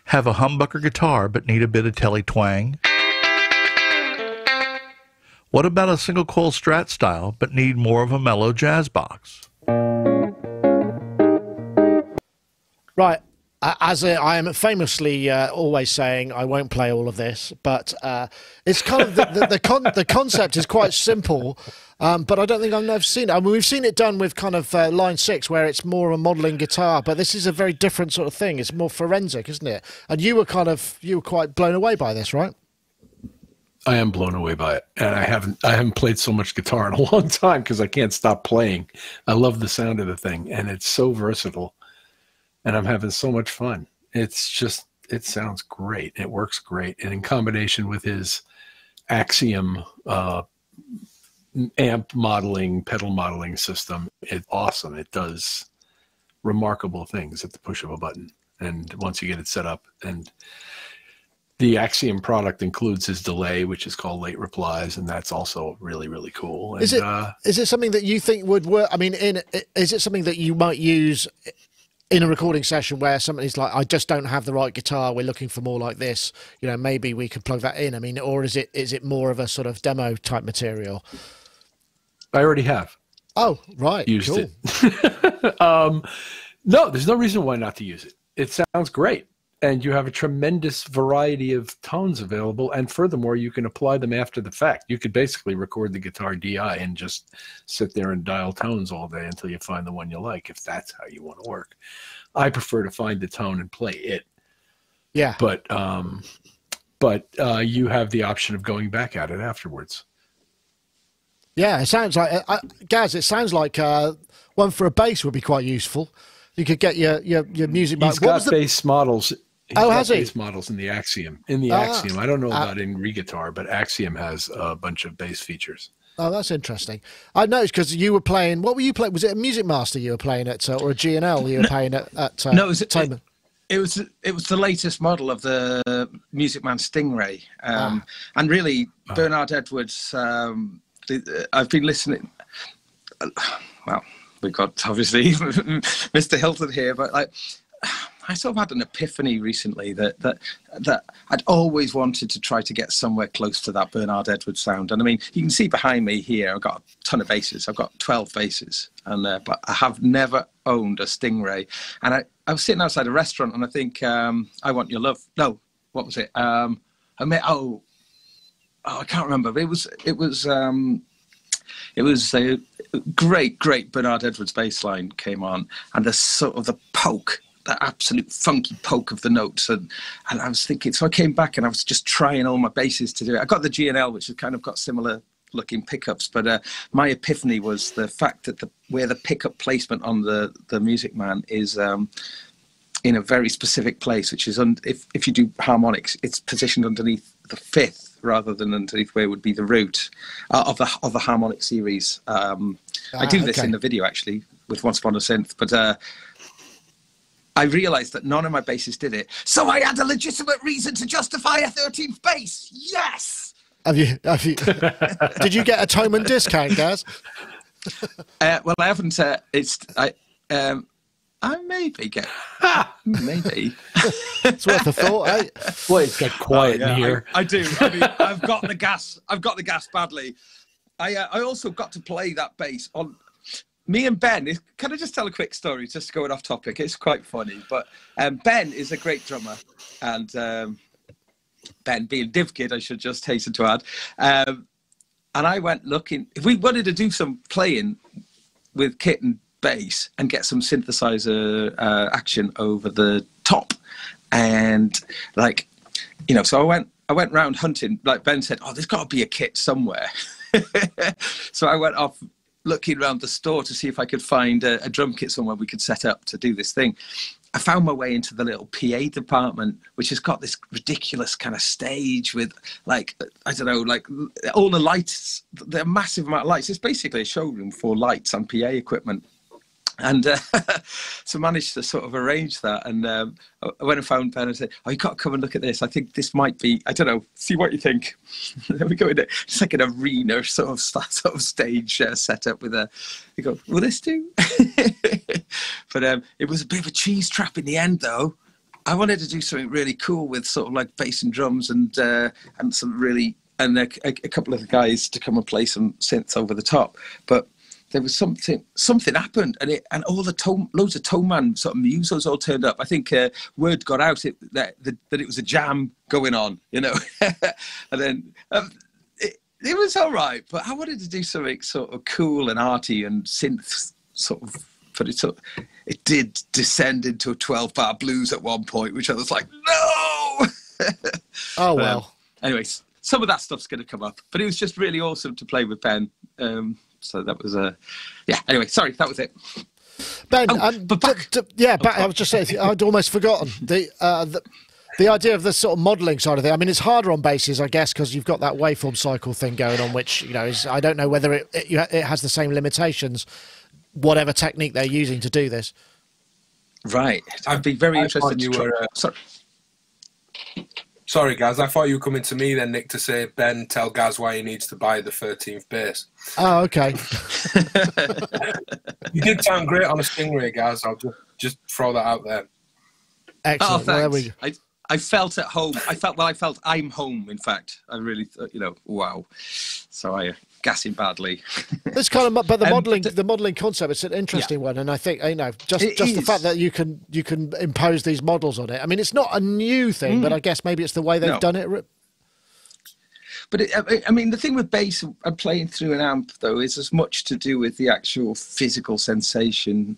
Have a humbucker guitar but need a bit of telly twang? What about a single coil Strat style but need more of a mellow jazz box? Right. As I am famously always saying, I won't play all of this, but it's kind of the concept is quite simple, but I don't think I've never seen it. I mean, we've seen it done with kind of Line 6, where it's more of a modelling guitar, but this is a very different sort of thing. It's more forensic, isn't it? And you were quite blown away by this, right? I am blown away by it, and I haven't played so much guitar in a long time because I can't stop playing. I love the sound of the thing, and it's so versatile. And I'm having so much fun. It sounds great. It works great. And in combination with his Axiom amp modeling, pedal modeling system, it's awesome. It does remarkable things at the push of a button. And once you get it set up, and the Axiom product includes his delay, which is called late replies, and that's also really, really cool. And, is it something that you think would work? I mean, is it something that you might use in a recording session where somebody's like, I just don't have the right guitar, we're looking for more like this, you know, maybe we could plug that in? I mean, or is it more of a sort of demo type material? I already have. Oh, right. Used cool. it. No, there's no reason why not to use it. It sounds great. And you have a tremendous variety of tones available. And furthermore, you can apply them after the fact. You could basically record the guitar DI and just sit there and dial tones all day until you find the one you like, if that's how you want to work. I prefer to find the tone and play it. Yeah. But you have the option of going back at it afterwards. Yeah, it sounds like, Gaz, it sounds like one for a bass would be quite useful. You could get your music. He's got bass models. Has he? Bass models in the Axiom. Axiom. I don't know about in re-guitar, but Axiom has a bunch of bass features. Oh, that's interesting. I noticed because you were playing. What were you playing? Was it a Music Master you were playing at, or a G&L you were playing at? No, it was the latest model of the Music Man Stingray, and really Bernard Edwards. I've been listening. Well, we've got obviously Mr. Hilton here, but like, I sort of had an epiphany recently that I'd always wanted to try to get somewhere close to that Bernard Edwards sound. And I mean, you can see behind me here, I've got a ton of basses. I've got 12 basses, and but I have never owned a Stingray. And I was sitting outside a restaurant, and I think I Want Your Love. No, what was it? I can't remember. But it was a great Bernard Edwards bass line came on, and the sort of the poke, the absolute funky poke of the notes, and I was thinking, so I came back and I was just trying all my basses to do it. I got the G&L, which has kind of got similar looking pickups, but my epiphany was the fact that where the pickup placement on the Music Man is in a very specific place, which is if you do harmonics, it's positioned underneath the fifth rather than underneath where would be the root of the harmonic series. I do this in the video actually with Once Upon a Synth, but I realized that none of my basses did it, so I had a legitimate reason to justify a 13th bass. Yes. Have you? Did you get a Toman discount, Gaz? Well, I haven't. I maybe get maybe. It's worth a thought, eh? Well, it's got quiet in here. I do. I mean, I've got the gas. I've got the gas badly. I also got to play that bass on. Me and Ben, can I just tell a quick story, just going off topic? It's quite funny, but Ben is a great drummer, and Ben, being Div Kid, I should just hasten to add, I went looking. If we wanted to do some playing with kit and bass and get some synthesizer action over the top, and like, you know, so I went round hunting. Like Ben said, oh, there's got to be a kit somewhere. So I went off looking around the store to see if I could find a drum kit somewhere we could set up to do this thing. I found my way into the little PA department, which has got this ridiculous kind of stage with, like, I don't know, like all the lights, the massive amount of lights. It's basically a showroom for lights and PA equipment. And so managed to sort of arrange that. And I went and found Ben and said, oh, you got to come and look at this. I think this might be, I don't know, see what you think. Then we go in there. It's like an arena sort of stage set up with a, you go, will this do? But it was a bit of a cheese trap in the end, though. I wanted to do something really cool with sort of like bass and drums and some really, and a couple of the guys to come and play some synths over the top. But there was something happened, and all the loads of Tone Man sort of musos all turned up. I think word got out that it was a jam going on, you know. And then it was all right, but I wanted to do something sort of cool and arty and synth sort of. But it did descend into a 12-bar blues at one point, which I was like, no. Oh well. Anyways, some of that stuff's going to come up, but it was just really awesome to play with Ben. So that was yeah. Anyway, sorry, that was it. Ben, but back. I was just saying, I'd almost forgotten the idea of the sort of modelling side of it. I mean, it's harder on basses, I guess, because you've got that waveform cycle thing going on, which, you know, is, I don't know whether it has the same limitations, whatever technique they're using to do this. Right. I'd be very interested. Sorry, Gaz, I thought you were coming to me then, Nick, to say, Ben, tell Gaz why he needs to buy the 13th bass. Oh, okay. You did sound great on a Stingray, Gaz. I'll just throw that out there. Excellent. Oh, thanks. I felt at home. I felt I'm home, in fact. I really thought, you know, wow. So I gassing badly. It's kind of, but the modelling concept, it's an interesting one, and I think, you know, just the fact that you can impose these models on it. I mean, it's not a new thing, but I guess maybe it's the way they've done it. But I mean, the thing with bass and playing through an amp, though, is as much to do with the actual physical sensation.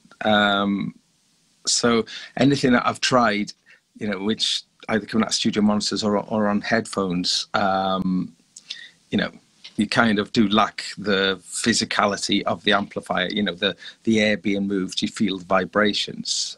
So anything that I've tried, you know, which either coming out of studio monitors or on headphones, you know, you kind of do lack the physicality of the amplifier, you know, the air being moved, you feel the vibrations.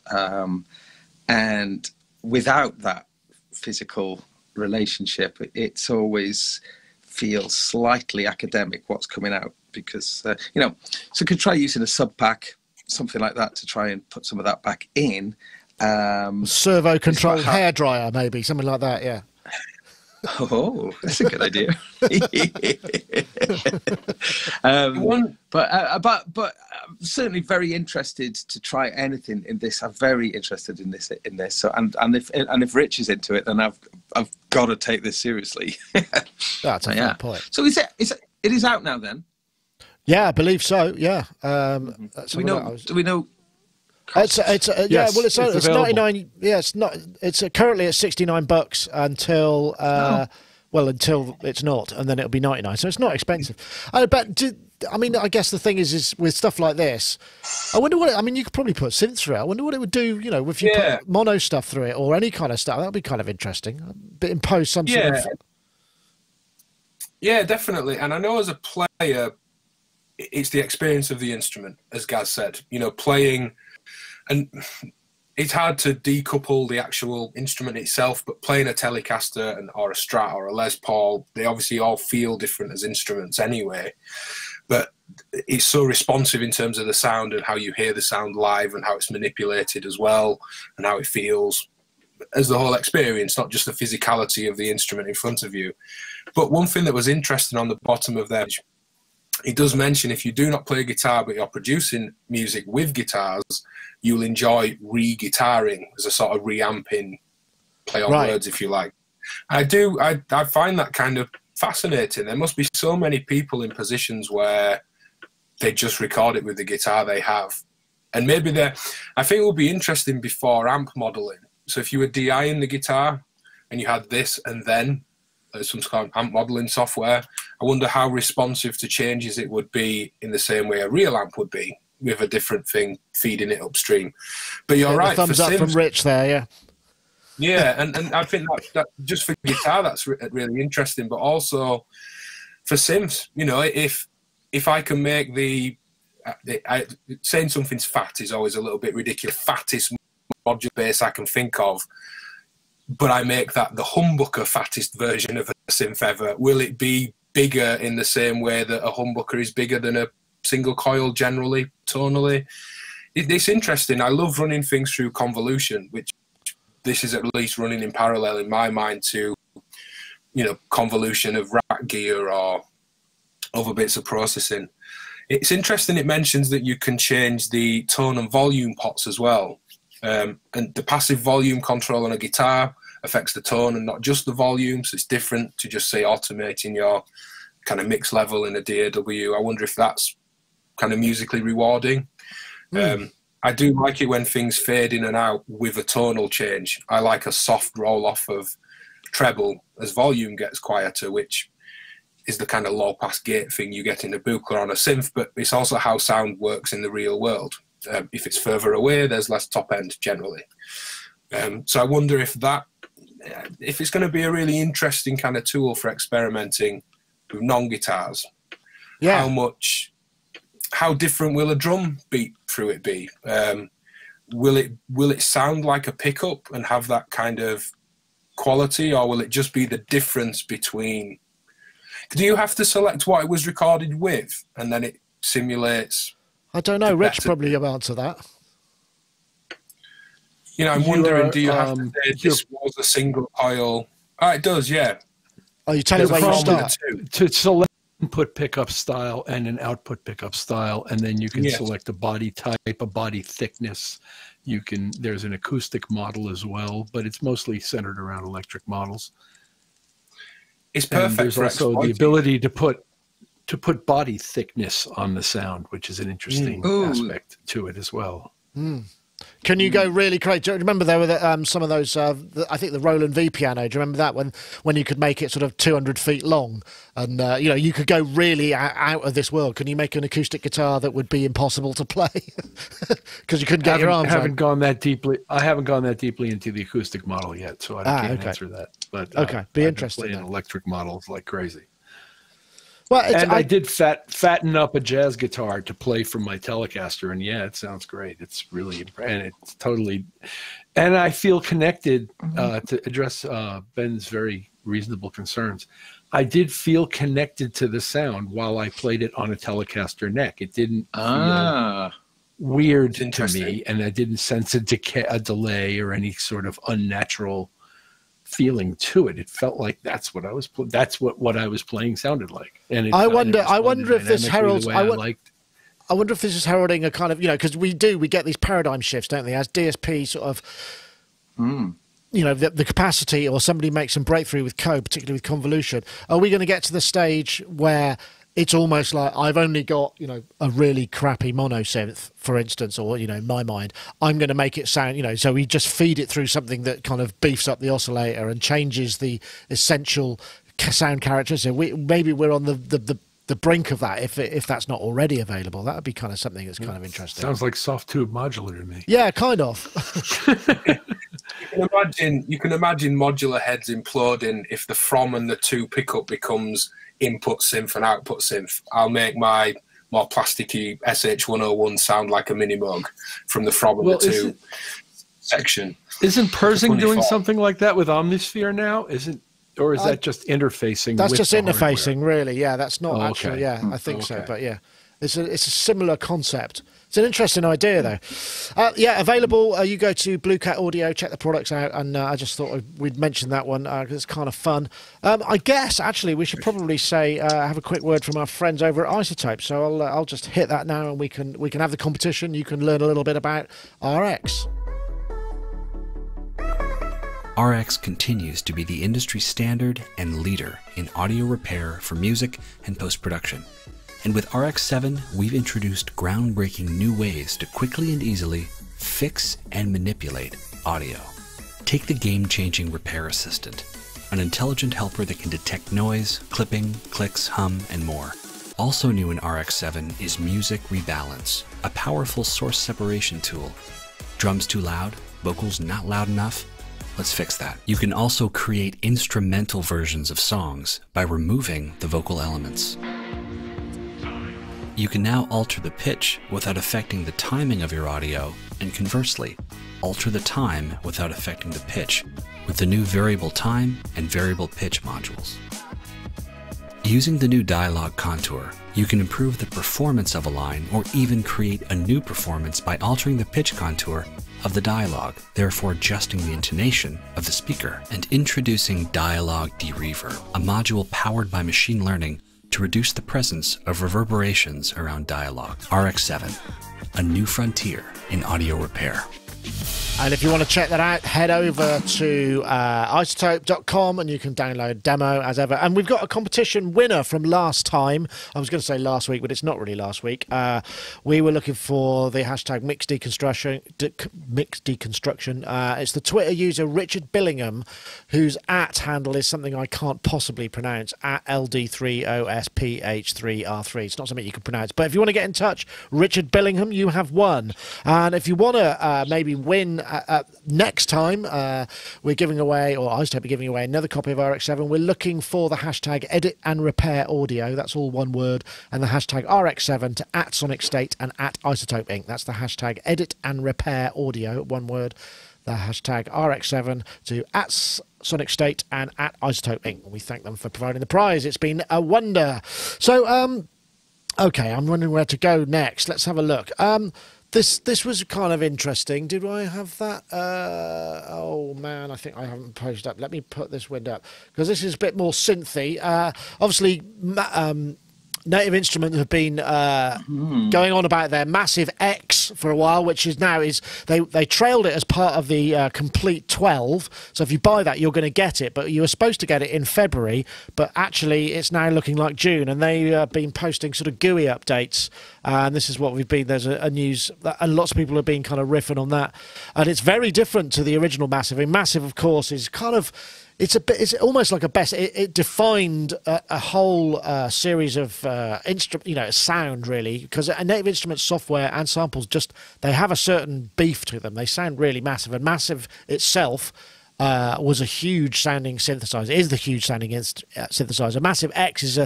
And without that physical relationship, it's always feels slightly academic what's coming out, because, you know, so could try using a sub pack, something like that, to try and put some of that back in. Servo controlled hairdryer, maybe, something like that, yeah. Oh, that's a good idea. But I'm certainly very interested to try anything in this. I'm very interested in this. So and if Rich is into it, then I've got to take this seriously. That's a fair point. So it is out now then? Yeah, I believe so. Yeah. Do we know? It's yes, well, it's available. 99. Yeah, it's not. It's currently at $69 until well, until it's not, and then it'll be 99. So it's not expensive. I bet. I mean, I guess the thing is with stuff like this, I wonder what. I mean, you could probably put synths through it. I wonder what it would do. You know, if you put mono stuff through it or any kind of stuff, that'd be kind of interesting. But impose some sort of. Yeah, definitely. And I know as a player, it's the experience of the instrument, as Gaz said. You know, playing. And it's hard to decouple the actual instrument itself, but playing a Telecaster or a Strat or a Les Paul, they obviously all feel different as instruments anyway. But it's so responsive in terms of the sound and how you hear the sound live and how it's manipulated as well and how it feels as the whole experience, not just the physicality of the instrument in front of you. But one thing that was interesting on the bottom of that, it does mention if you do not play guitar but you're producing music with guitars, you'll enjoy re-guitaring as a sort of re-amping play on words, if you like. I find that kind of fascinating. There must be so many people in positions where they just record it with the guitar they have. And maybe I think it will be interesting before amp modeling. So if you were DIing the guitar and you had this and then some kind of amp modeling software, I wonder how responsive to changes it would be in the same way a real amp would be, with a different thing feeding it upstream. But you're right. Thumbs up from Rich there, yeah. Yeah, and I think that just for guitar, that's really interesting. But also for synths, you know, if I can make saying something's fat is always a little bit ridiculous. Fattest modular bass I can think of, but I make that the humbucker fattest version of a synth ever. Will it be bigger in the same way that a humbucker is bigger than a single coil generally, tonally? It's interesting. I love running things through convolution, which this is at least running in parallel in my mind to, you know, convolution of rack gear or other bits of processing. It's interesting it mentions that you can change the tone and volume pots as well. And the passive volume control on a guitar affects the tone and not just the volume, so it's different to just, say, automating your kind of mix level in a DAW. I wonder if that's kind of musically rewarding. I do like it when things fade in and out with a tonal change. I like a soft roll-off of treble as volume gets quieter, which is the kind of low-pass gate thing you get in a Buchla on a synth, but it's also how sound works in the real world. If it's further away, there's less top end generally. So I wonder if it's going to be a really interesting kind of tool for experimenting with non-guitars. Yeah. How different will a drum beat through it be? Will it sound like a pickup and have that kind of quality, or will it just be the difference between? Do you have to select what it was recorded with, and then it simulates? I don't know. Rich probably have answered that. You know, I'm wondering, do you have to say this was a single coil? Oh, it does, yeah. Oh, you tell it where you start. To select input pickup style and an output pickup style, and then you can select a body type, a body thickness. There's an acoustic model as well, but it's mostly centered around electric models. It's perfect. And there's also the ability to put body thickness on the sound, which is an interesting aspect to it as well. Can you go really crazy? Do you remember there were some of those, I think the Roland V piano, do you remember that when you could make it sort of 200 feet long and, you know, you could go really out of this world? Can you make an acoustic guitar that would be impossible to play because you couldn't get your arms around? I haven't gone that deeply into the acoustic model yet, so I can't answer that. But be interesting. Playing electric models like crazy. Well, I did fatten up a jazz guitar to play from my Telecaster, and yeah, it sounds great. It's really, and it's totally, and I feel connected to address Ben's very reasonable concerns. I did feel connected to the sound while I played it on a Telecaster neck. It didn't feel weird to me, and I didn't sense a delay or any sort of unnatural feeling to it. It felt like that's what I was playing sounded like. And I wonder if this heralds. I wonder if this is heralding a kind of, you know, because we get these paradigm shifts, don't they? As DSP sort of, you know, the capacity, or somebody makes some breakthrough with code, particularly with convolution. Are we going to get to the stage where it's almost like I've only got, you know, a really crappy mono synth, for instance, or, you know, in my mind, I'm going to make it sound, you know, so we just feed it through something that kind of beefs up the oscillator and changes the essential sound characteristics. Maybe we're on the brink of that if that's not already available. That would be kind of something that's kind of interesting. Sounds like soft tube modular to me. Yeah, kind of. You can imagine modular heads imploding if the from and the to pickup becomes input synth and output synth. I'll make my more plasticky SH101 sound like a mini mug from the from and the to section. Isn't Persing doing something like that with Omnisphere now? Or is that just interfacing? That's with just the interfacing, hardware? Really. Yeah, that's not actually. Yeah, I think so. But yeah, it's a similar concept. It's an interesting idea, though. Yeah, available. You go to Blue Cat Audio, check the products out, and I just thought we'd mention that one because it's kind of fun. I guess actually we should probably say have a quick word from our friends over at Isotope. So I'll just hit that now, and we can have the competition. You can learn a little bit about RX. RX continues to be the industry standard and leader in audio repair for music and post-production. And with RX-7, we've introduced groundbreaking new ways to quickly and easily fix and manipulate audio. Take the game-changing Repair Assistant, an intelligent helper that can detect noise, clipping, clicks, hum, and more. Also new in RX-7 is Music Rebalance, a powerful source separation tool. Drums too loud? Vocals not loud enough? Let's fix that. You can also create instrumental versions of songs by removing the vocal elements. You can now alter the pitch without affecting the timing of your audio, and conversely, alter the time without affecting the pitch with the new variable time and variable pitch modules. Using the new dialogue contour, you can improve the performance of a line or even create a new performance by altering the pitch contour of the dialogue, therefore adjusting the intonation of the speaker, and introducing Dialogue Dereverb, a module powered by machine learning to reduce the presence of reverberations around dialogue. RX-7, a new frontier in audio repair. And if you want to check that out, head over to isotope.com and you can download a demo as ever. And we've got a competition winner from last time. I was going to say last week, but it's not really last week. We were looking for the hashtag mixed deconstruction. It's the Twitter user Richard Billingham, whose @ handle is something I can't possibly pronounce, at LD3OSPH3R3. It's not something you can pronounce. But if you want to get in touch, Richard Billingham, you have won. And if you want to maybe win next time, we're giving away, or Isotope are giving away, another copy of RX-7. We're looking for the hashtag edit and repair audio. That's all one word. And the hashtag RX-7 to @Sonicstate and @Isotope Inc. That's the hashtag edit and repair audio, one word. The hashtag RX-7 to @Sonicstate and @Isotope Inc. We thank them for providing the prize. It's been a wonder. So, okay, I'm wondering where to go next. Let's have a look. This was kind of interesting. Did I have that? Oh, man, I think I haven't posted up. Let me put this window up, because this is a bit more synthy. Obviously, Native Instruments have been going on about their Massive X for a while, which is now they trailed it as part of the Complete 12. So if you buy that, you're going to get it, but you were supposed to get it in February, but actually it's now looking like June, and they've been posting sort of GUI updates, and this is what we've been. There's a news, and lots of people have been kind of riffing on that, and it's very different to the original Massive. I mean, Massive, of course, is kind of. It's almost like a best. It defined a whole series of sound, really, because Native Instruments software and samples they have a certain beef to them. They sound really massive, and Massive itself was a huge sounding synthesizer. It is the huge sounding synthesizer. Massive X is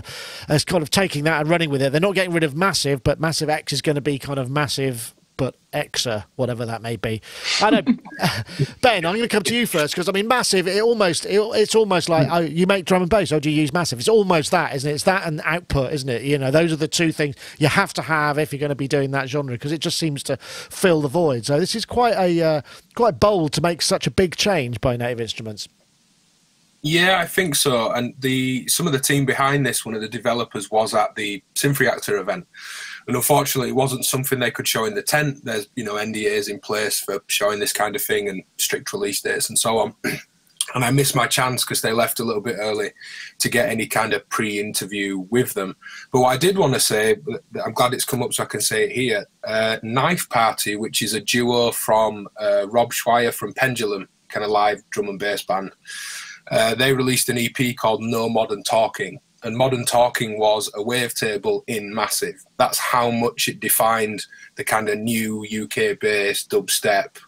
kind of taking that and running with it. They're not getting rid of Massive, but Massive X is going to be kind of massive, but Exa, whatever that may be. I know, Ben, I'm going to come to you first, because I mean, Massive. It's almost like, oh, you make drum and bass. Oh, do you use Massive? It's almost that, isn't it? It's that and output, isn't it? You know, those are the two things you have to have if you're going to be doing that genre, because it just seems to fill the void. So this is quite bold to make such a big change by Native Instruments. Yeah, I think so. And some of the team behind this, one of the developers, was at the Synth Reactor event. And unfortunately, it wasn't something they could show in the tent. There's, NDAs in place for showing this kind of thing and strict release dates and so on. And I missed my chance because they left a little bit early to get any kind of pre-interview with them. But what I did want to say, I'm glad it's come up so I can say it here, Knife Party, which is a duo from Rob Schweier from Pendulum, kind of live drum and bass band. They released an EP called No Modern Talking. And Modern Talking was a wavetable in Massive. That's how much it defined the kind of new UK-based dubstep,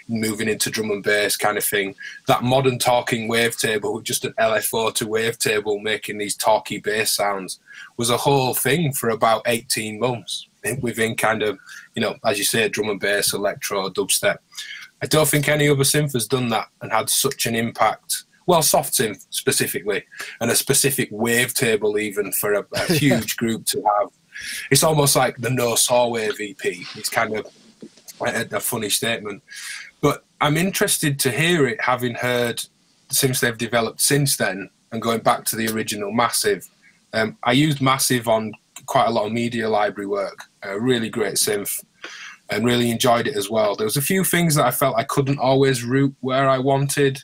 moving into drum and bass kind of thing. That Modern Talking wavetable, with just an LFO to wavetable making these talky bass sounds, was a whole thing for about 18 months within kind of, as you say, drum and bass, electro, dubstep. I don't think any other synth has done that and had such an impact. Well, soft synth specifically, and a specific wavetable even for a huge group to have. It's almost like the No Saw Wave EP. It's kind of a funny statement. But I'm interested to hear it, having heard since they've developed since then, and going back to the original Massive. I used Massive on quite a lot of media library work, really great synth, and really enjoyed it as well. There was a few things that I felt I couldn't always route where I wanted,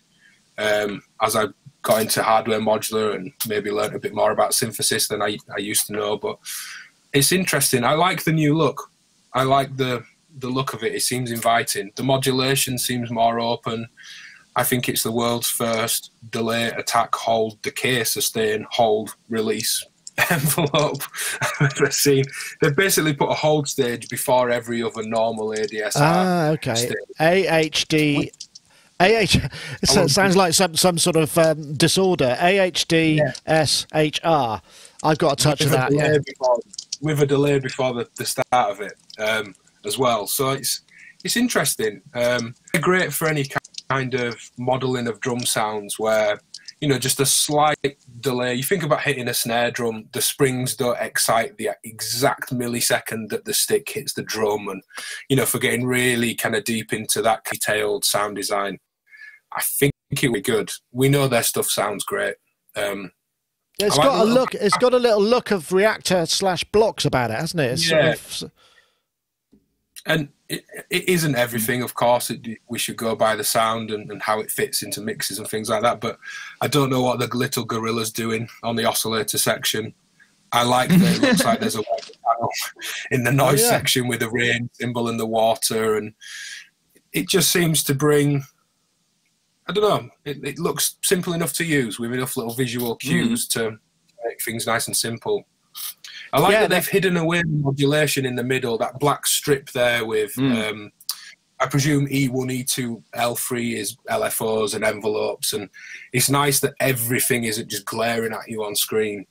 as I got into hardware modular and maybe learned a bit more about synthesis than I used to know. But it's interesting. I like the new look. I like the look of it. It seems inviting. The modulation seems more open. I think it's the world's first delay, attack, hold, decay, sustain, hold, release envelope I've ever seen. They've basically put a hold stage before every other normal ADSR okay. stage. AHD. It sounds like some sort of disorder. AHD-SHR. I've got a touch of that. With a delay before the start of it as well. So it's interesting. Great for any kind of modelling of drum sounds where, you know, just a slight delay. You think about hitting a snare drum, the springs don't excite the exact millisecond that the stick hits the drum, and, you know, for getting really kind of deep into that detailed sound design, I think it would be good. We know their stuff sounds great. It's got a look. It's got a little look of reactor/blocks about it, hasn't it? It's sort of... And it isn't everything, of course. We should go by the sound and how it fits into mixes and things like that. But I don't know what the little gorilla's doing on the oscillator section. I like that it looks like there's a weather panel in the noise section with the rain symbol and the water, and it just seems to bring. I don't know. It looks simple enough to use with enough little visual cues to make things nice and simple. I like that they've hidden away the modulation in the middle, that black strip there with, I presume E1, E2, L3 is LFOs and envelopes, and it's nice that everything isn't just glaring at you on screen.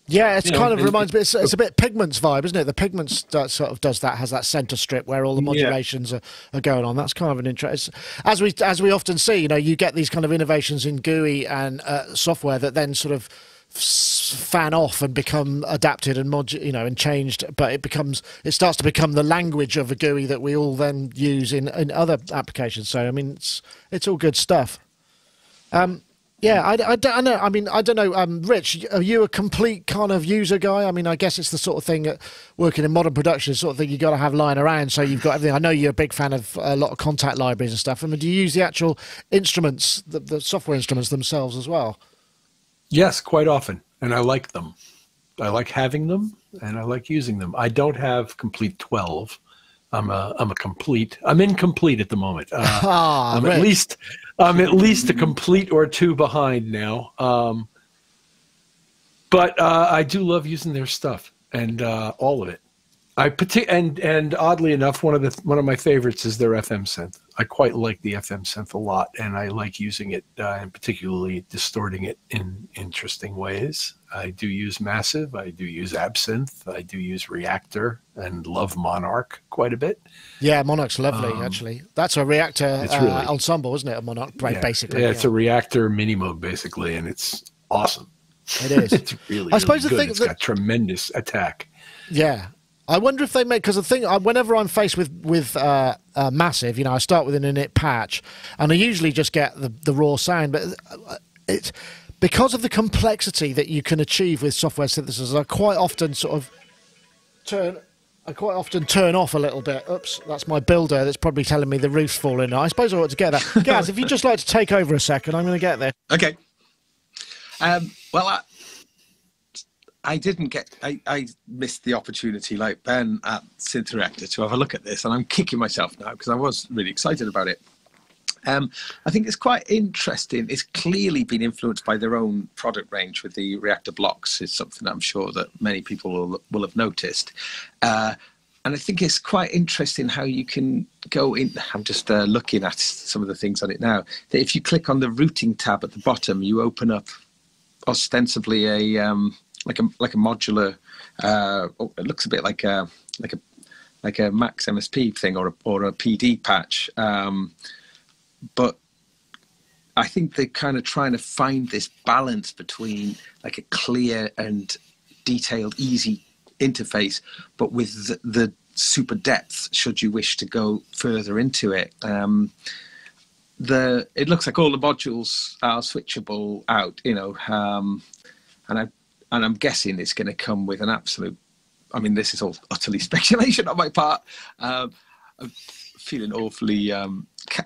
Yeah, it's kind of reminds me. It's a bit Pigments vibe, isn't it? The Pigments that sort of does that, has that center strip where all the modulations are going on. That's kind of an interest. As we often see, you know, you get these kind of innovations in GUI and software that then sort of fan off and become adapted and and changed, but it starts to become the language of a GUI that we all then use in other applications. So I mean, it's all good stuff. Yeah, I don't know. I mean, I don't know. Rich, are you a complete kind of user guy? I mean, I guess it's the sort of thing that working in modern production is the sort of thing you got to have lying around, so you've got everything. I know you're a big fan of a lot of contact libraries and stuff. I mean, do you use the actual instruments, the software instruments themselves as well? Yes, quite often, and I like them. I like having them, and I like using them. I don't have complete 12. I'm incomplete at the moment. I'm at least a complete or two behind now. But I do love using their stuff, and all of it. And oddly enough, one of my favorites is their FM synth. I quite like the FM synth a lot, and I like using it and particularly distorting it in interesting ways. I do use Massive, I do use Absynth, I do use Reactor, and love Monarch quite a bit. Yeah, Monarch's lovely, actually. That's a Reactor ensemble, isn't it? A Monarch, basically. Yeah, it's a Reactor mini mode, basically, and it's awesome. It is. It's really, good. It's got tremendous attack. Yeah. I wonder if they make, because the thing, whenever I'm faced with Massive, I start with an init patch, and I usually just get the raw sound, but it's because of the complexity that you can achieve with software synthesis. I quite often turn off a little bit. Oops, that's my builder that's probably telling me the roof's falling. I suppose I ought to get that. Gaz, if you'd just like to take over a second, I'm going to get there. Okay. Well, I missed the opportunity, like Ben at Synth Reactor, to have a look at this, and I'm kicking myself now because I was really excited about it. I think it's quite interesting. It's clearly been influenced by their own product range with the Reactor blocks. It's something I'm sure that many people will have noticed. And I think it's quite interesting how you can go in. I'm just looking at some of the things on it now. That if you click on the routing tab at the bottom, you open up ostensibly a like a modular. It looks a bit like a Max MSP thing or a PD patch. But I think they're kind of trying to find this balance between like a clear and detailed, easy interface, but with the super depth should you wish to go further into it. It looks like all the modules are switchable out, and I'm guessing it's going to come with an absolute. I mean, this is all utterly speculation on my part. I'm feeling awfully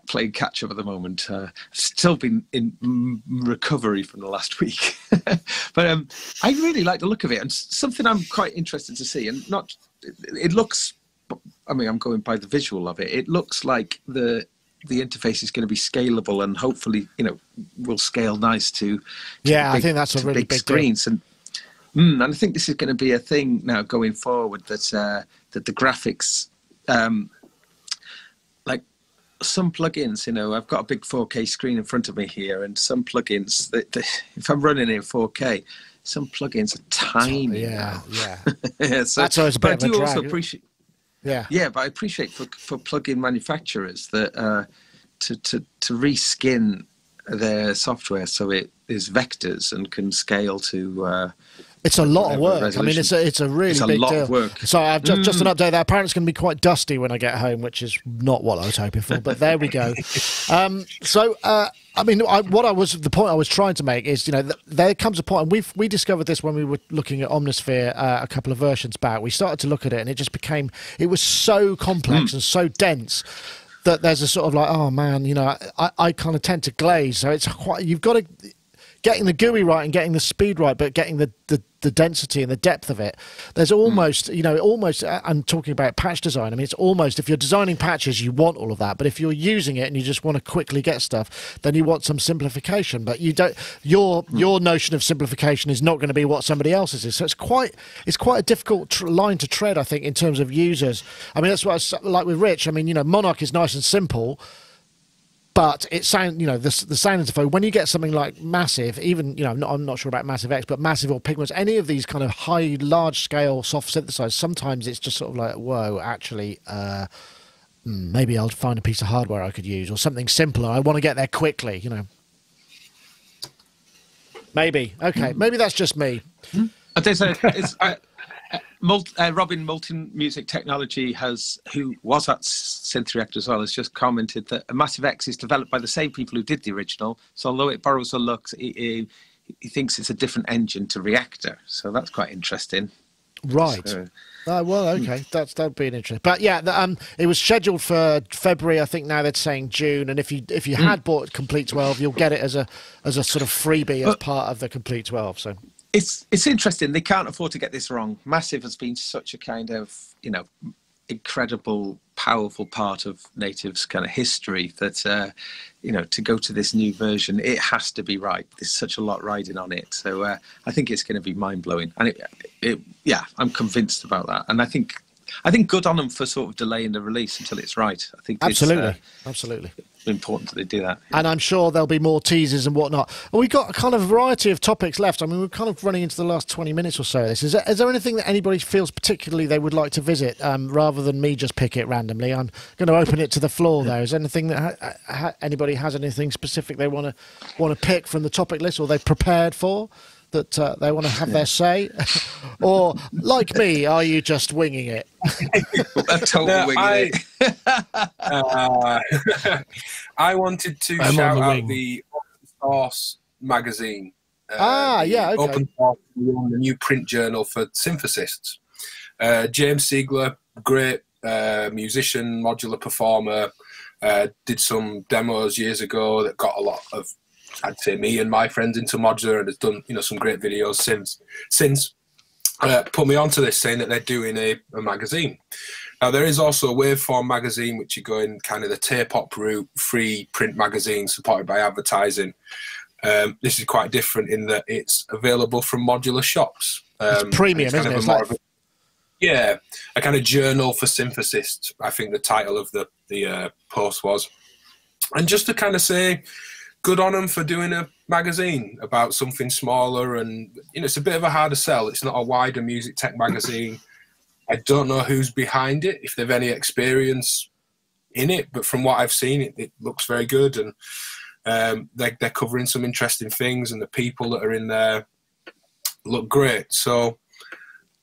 playing catch up at the moment. Still been in recovery from the last week, but I really like the look of it, and something I'm quite interested to see. And it looks. I mean, I'm going by the visual of it. It looks like the the interface is going to be scalable and hopefully, will scale nice to I think that's a really big screens. Deal. And I think this is going to be a thing now going forward that that the graphics, like some plugins, I've got a big 4K screen in front of me here, and some plugins that if I'm running in 4K, some plugins are tiny. Yeah. So, that's always a bit but of a I do drag. also appreciate. Yeah, but I appreciate for plugin manufacturers that to reskin their software so it is vectors and can scale to. It's a lot of work. I mean, it's a really big lot deal. Of work. So just an update there. Apparently, it's going to be quite dusty when I get home, which is not what I was hoping for. But there we go. I mean, the point I was trying to make is, there comes a point, and we discovered this when we were looking at Omnisphere a couple of versions back. We started to look at it, and it was so complex and so dense that there's a sort of like, oh man, I kind of tend to glaze. So it's quite, you've got to getting the GUI right and getting the speed right, but getting the density and the depth of it. There's almost, I'm talking about patch design. I mean, it's almost, if you're designing patches, you want all of that. But if you're using it and you just want to quickly get stuff, then you want some simplification. But you don't, your notion of simplification is not going to be what somebody else's is. So it's quite a difficult line to tread, I think, in terms of users. I mean, that's what I like with Rich. I mean, Monarch is nice and simple. But the sound interface, when you get something like Massive, even, I'm not sure about Massive X, but Massive or Pigments, any of these kind of large scale soft synthesizers, sometimes it's just sort of like, whoa, actually, maybe I'll find a piece of hardware I could use or something simpler. I want to get there quickly, Maybe. Okay. Maybe that's just me. Robin Moulton Music Technology who was at Synth Reactor as well, has just commented that a Massive X is developed by the same people who did the original. So although it borrows a look, he thinks it's a different engine to Reactor. So that's quite interesting. Right. So, well, okay, that'd be an interesting. But yeah, it was scheduled for February. I think now they're saying June. And if you had bought Complete 12, you'll get it as a sort of freebie as part of the Complete 12. So. It's interesting. They can't afford to get this wrong. Massive has been such a kind of, incredible, powerful part of Native's kind of history that, to go to this new version, it has to be right. There's such a lot riding on it. So I think it's going to be mind-blowing. And I'm convinced about that. And I think good on them for sort of delaying the release until it's right. I think absolutely. It's important that they do that. And I'm sure there'll be more teasers and whatnot. Well, we've got a kind of variety of topics left. I mean, we're kind of running into the last 20 minutes or so of this. Is there anything that anybody feels particularly they would like to visit, rather than me just pick it randomly? I'm going to open it to the floor, though. Is there anything that anybody has anything specific they want to pick from the topic list, or they've prepared for? That they want to have their say, or like me, are you just winging it? Winging it. I wanted to shout out the Open Source magazine. Okay. Open Source, the new print journal for synthesists. James Siegler, great musician, modular performer, did some demos years ago that got a lot of, I'd say, me and my friends into modular, and has done some great videos since put me onto this, saying that they're doing a magazine. Now there is also a Waveform magazine, which you go in kind of the tape-op route, free print magazine supported by advertising. This is quite different in that it's available from modular shops. It's premium, isn't it? A kind of journal for synthesists, I think the title of the post was. And just to kind of say, good on them for doing a magazine about something smaller, and it's a bit of a harder sell. It's not a wider music tech magazine. I don't know who's behind it, if they've any experience in it, but from what I've seen, it looks very good, and they're covering some interesting things, and the people that are in there look great. So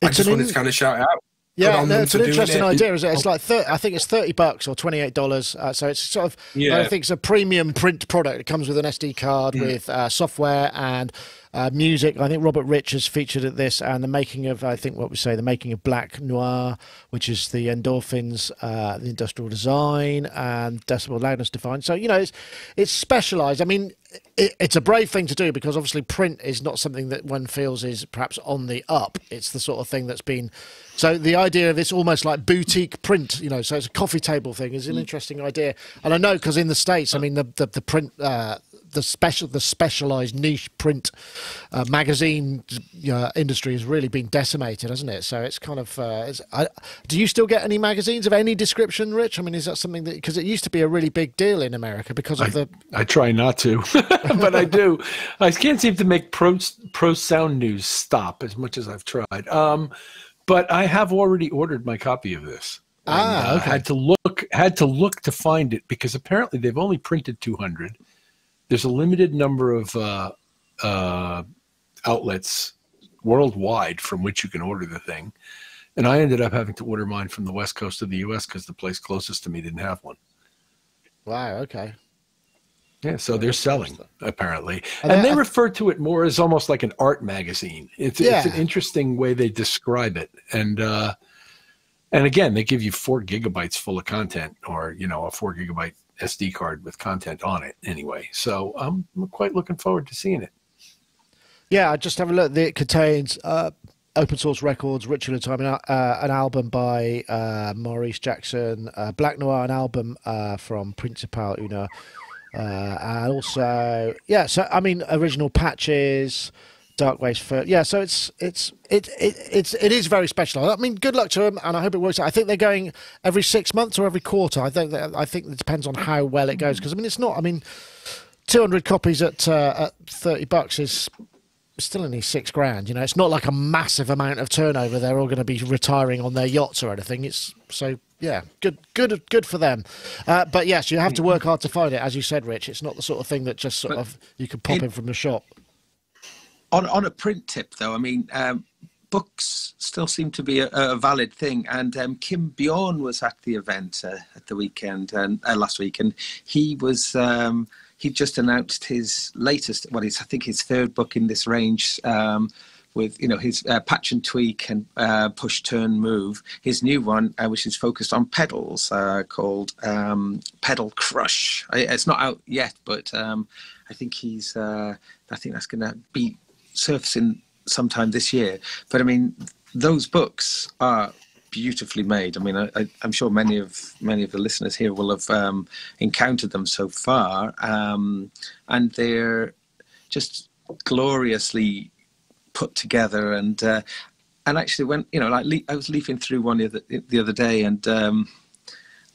I just wanted to kind of shout it out. Yeah, no, it's an interesting idea, isn't it? It's like I think it's $30 or $28. So it's sort of, I think it's a premium print product. It comes with an SD card, with software and music. I think Robert Rich has featured at this, and the making of, I think what we say, the making of Black Noir, which is the endorphins, the industrial design, and decibel loudness defined. So, you know, it's specialised. I mean, it's a brave thing to do, because obviously print is not something that one feels is perhaps on the up. It's the sort of thing that's been... So the idea of it's almost like boutique print, you know, so it's a coffee table thing, is an interesting idea. And I know, because in the States, I mean, the print... the specialised niche print magazine industry has really been decimated, hasn't it? So it's kind of... do you still get any magazines of any description, Rich? I mean, is that something that... Because it used to be a really big deal in America because of I try not to, but I do. I can't seem to make pro sound news stop as much as I've tried. But I have already ordered my copy of this. Okay. Had to look to find it, because apparently they've only printed 200. There's a limited number of outlets worldwide from which you can order the thing. And I ended up having to order mine from the west coast of the U.S. because the place closest to me didn't have one. Wow, okay. Yeah, so they're selling, apparently. And they refer to it more as almost like an art magazine. It's an interesting way they describe it. And again, they give you 4 gigabytes full of content, or, you know, a 4 gigabyte SD card with content on it anyway. So I'm quite looking forward to seeing it. Yeah, I just have a look. It contains open source records, Ritual of Time, an album by Maurice Jackson, Black Noir, an album from Principal Una, and also, yeah, so I mean, original patches, Dark Waves for, yeah, so it is very special. I mean, good luck to them, and I hope it works out. I think they're going every 6 months or every quarter. I think it depends on how well it goes, because I mean, it's not. I mean, 200 copies at $30 is still only $6,000. You know, it's not like a massive amount of turnover. They're all going to be retiring on their yachts or anything. It's so, yeah, good for them. But yes, you have to work hard to find it, as you said, Rich. It's not the sort of thing that just sort of you can pop in from the shop. On a print tip, though, I mean, books still seem to be a valid thing. And Kim Bjorn was at the event at the weekend and last week, and he was he just announced his latest, I think his 3rd book in this range, with, you know, his Patch and Tweak and Push Turn Move. His new one, which is focused on pedals, called Pedal Crush. It's not out yet, but I think I think that's going to be surfacing sometime this year. But I mean, those books are beautifully made. I mean, I'm sure many of the listeners here will have encountered them so far, and they're just gloriously put together. And actually, when, you know, like I was leafing through one the other day, and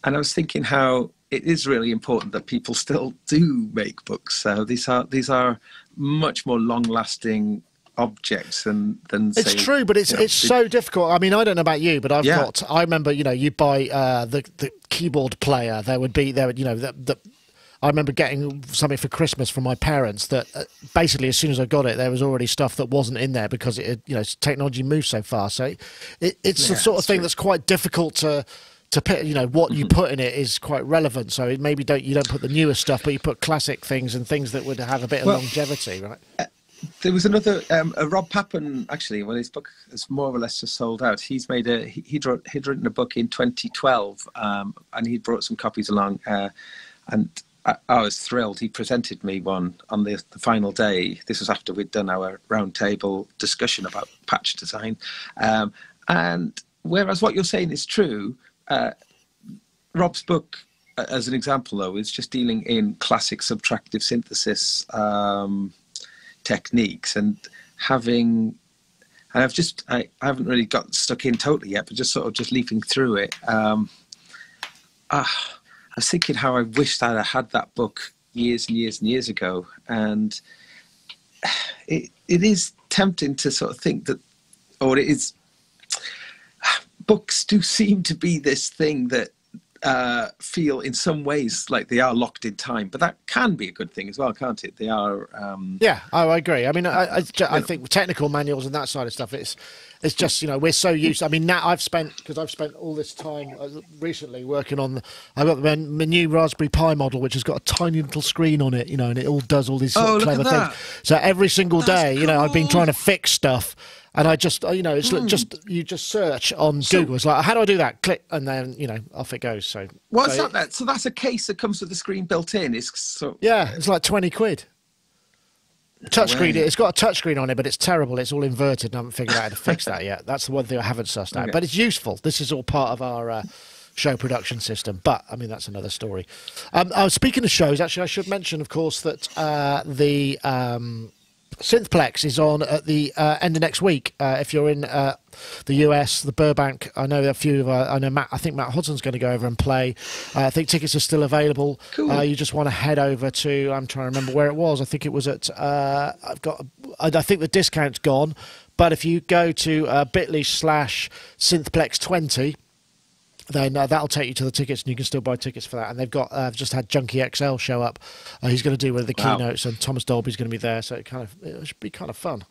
I was thinking how it is really important that people still do make books. So these are much more long-lasting objects than it's say, true, but it's so difficult. I mean, I don't know about you, but I remember, you know, you buy the keyboard player. There would you know, I remember getting something for Christmas from my parents that basically as soon as I got it, there was already stuff that wasn't in there because it, you know, technology moves so fast. So it's the sort of thing that's quite difficult to put, you know, what you put in it is quite relevant. So maybe you don't put the newest stuff, but you put classic things and things that would have a bit of longevity, right? There was another Rob Pappen, actually, when his book is more or less just sold out. He'd written a book in 2012, and he brought some copies along, and I was thrilled. He presented me one on the final day. This was after we'd done our roundtable discussion about patch design, and whereas what you're saying is true, Rob's book, as an example, though, is just dealing in classic subtractive synthesis techniques, and I haven't really got stuck in totally yet, but just leafing through it. I was thinking how I wished I'd had that book years and years and years ago, and it is tempting to sort of think that, or it is, books do seem to be this thing that feel in some ways like they are locked in time, but that can be a good thing as well, can't it? They are. Yeah, I agree. I mean, I think technical manuals and that side of stuff, it's just, you know, we're so used. I mean, now I've spent all this time recently working on. I've got my new Raspberry Pi model, which has got a tiny little screen on it, you know, and it all does all these sort of clever things. So every single day, you know, I've been trying to fix stuff. And I just, you know, it's just you just search on Google. It's like, how do I do that? Click, and then, you know, off it goes. So what's that? So that's a case that comes with the screen built in. Yeah, it's like 20 quid. Touchscreen. It's got a touchscreen on it, but it's terrible. It's all inverted. And I haven't figured out how to fix that yet. That's the one thing I haven't sussed out. But it's useful. This is all part of our show production system. But I mean, that's another story. Speaking of shows, actually, I should mention, of course, that the Synthplex is on at the end of next week. If you're in the US, the Burbank, I know a few of I know Matt. I think Matt Hudson's going to go over and play. I think tickets are still available. Cool. You just want to head over to. I'm trying to remember where it was. I think it was at. I think the discount's gone, but if you go to bit.ly/Synthplex20. Then that'll take you to the tickets, and you can still buy tickets for that. And they've got just had Junkie XL show up. He's going to do one of the keynotes, and Thomas Dolby's going to be there, so it should be kind of fun.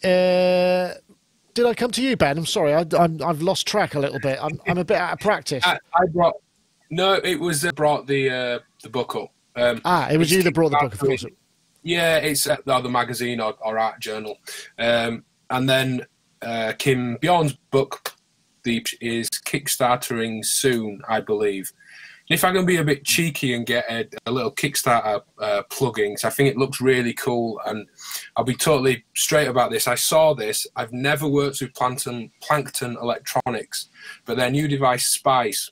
Did I come to you, Ben? I'm sorry, I've lost track a little bit. I'm a bit out of practice. It was brought the buckle. It was you that brought the book, of course. Yeah, it's the magazine or art journal, and then Kim Bjorn's book is Kickstartering soon, I believe. And if I can be a bit cheeky and get a little Kickstarter plug-in, because I think it looks really cool, and I'll be totally straight about this. I saw this. I've never worked with Plankton Electronics, but their new device, Spice,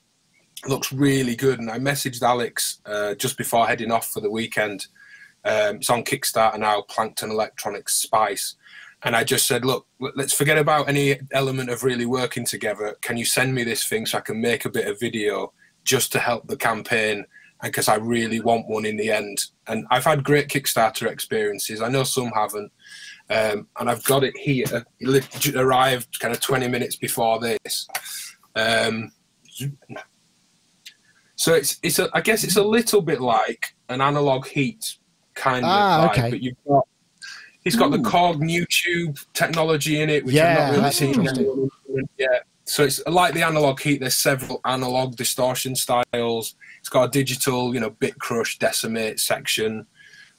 looks really good. And I messaged Alex just before heading off for the weekend. It's on Kickstarter now, Plankton Electronics Spice. And I just said, look, let's forget about any element of really working together. Can you send me this thing so I can make a bit of video just to help the campaign? And because I really want one in the end. And I've had great Kickstarter experiences. I know some haven't. And I've got it here. It arrived kind of 20 minutes before this. So I guess it's a little bit like an analog heat kind of vibe, okay. But it's got the Korg new tube technology in it, which I've not really seen. Yeah, so it's like the analog heat. There's several analog distortion styles. It's got a digital, bit crush, decimate section,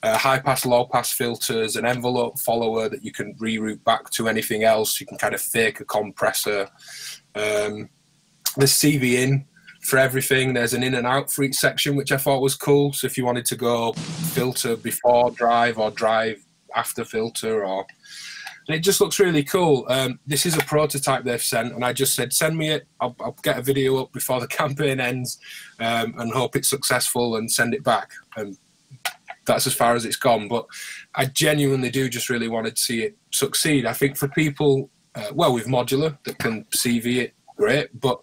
high pass, low pass filters, an envelope follower that you can reroute back to anything else. You can kind of fake a compressor. There's CV in for everything. There's an in and out for each section, which I thought was cool. So if you wanted to go filter before drive or drive after filter, and it just looks really cool. This is a prototype they've sent, and I just said, send me it. I'll get a video up before the campaign ends, and hope it's successful and send it back. And that's as far as it's gone. But I genuinely do just really want to see it succeed. I think for people, with modular that can CV it, great, but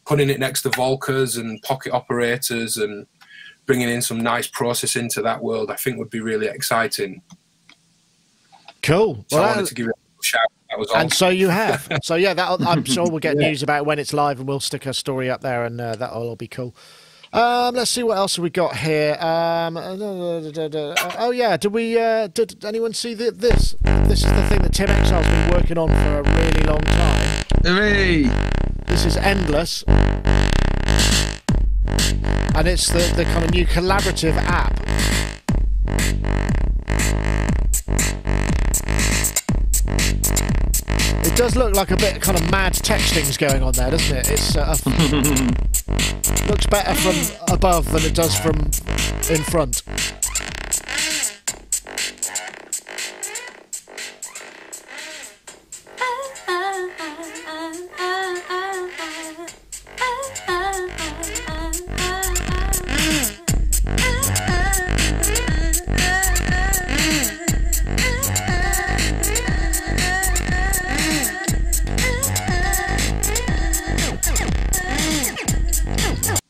putting it next to Volkers and pocket operators and bringing in some nice process into that world, I think would be really exciting. Cool. So I wanted to give it a shout. That was all. And so you have. So yeah, I'm sure we'll get news about when it's live, and we'll stick a story up there, and that'll all be cool. Let's see what else have we got here. Oh yeah, did anyone see this? This is the thing that Tim Exile's been working on for a really long time. Hooray! This is Endless, and it's the kind of new collaborative app. It does look like a bit kind of mad texting's going on there, doesn't it? It's looks better from above than it does from in front.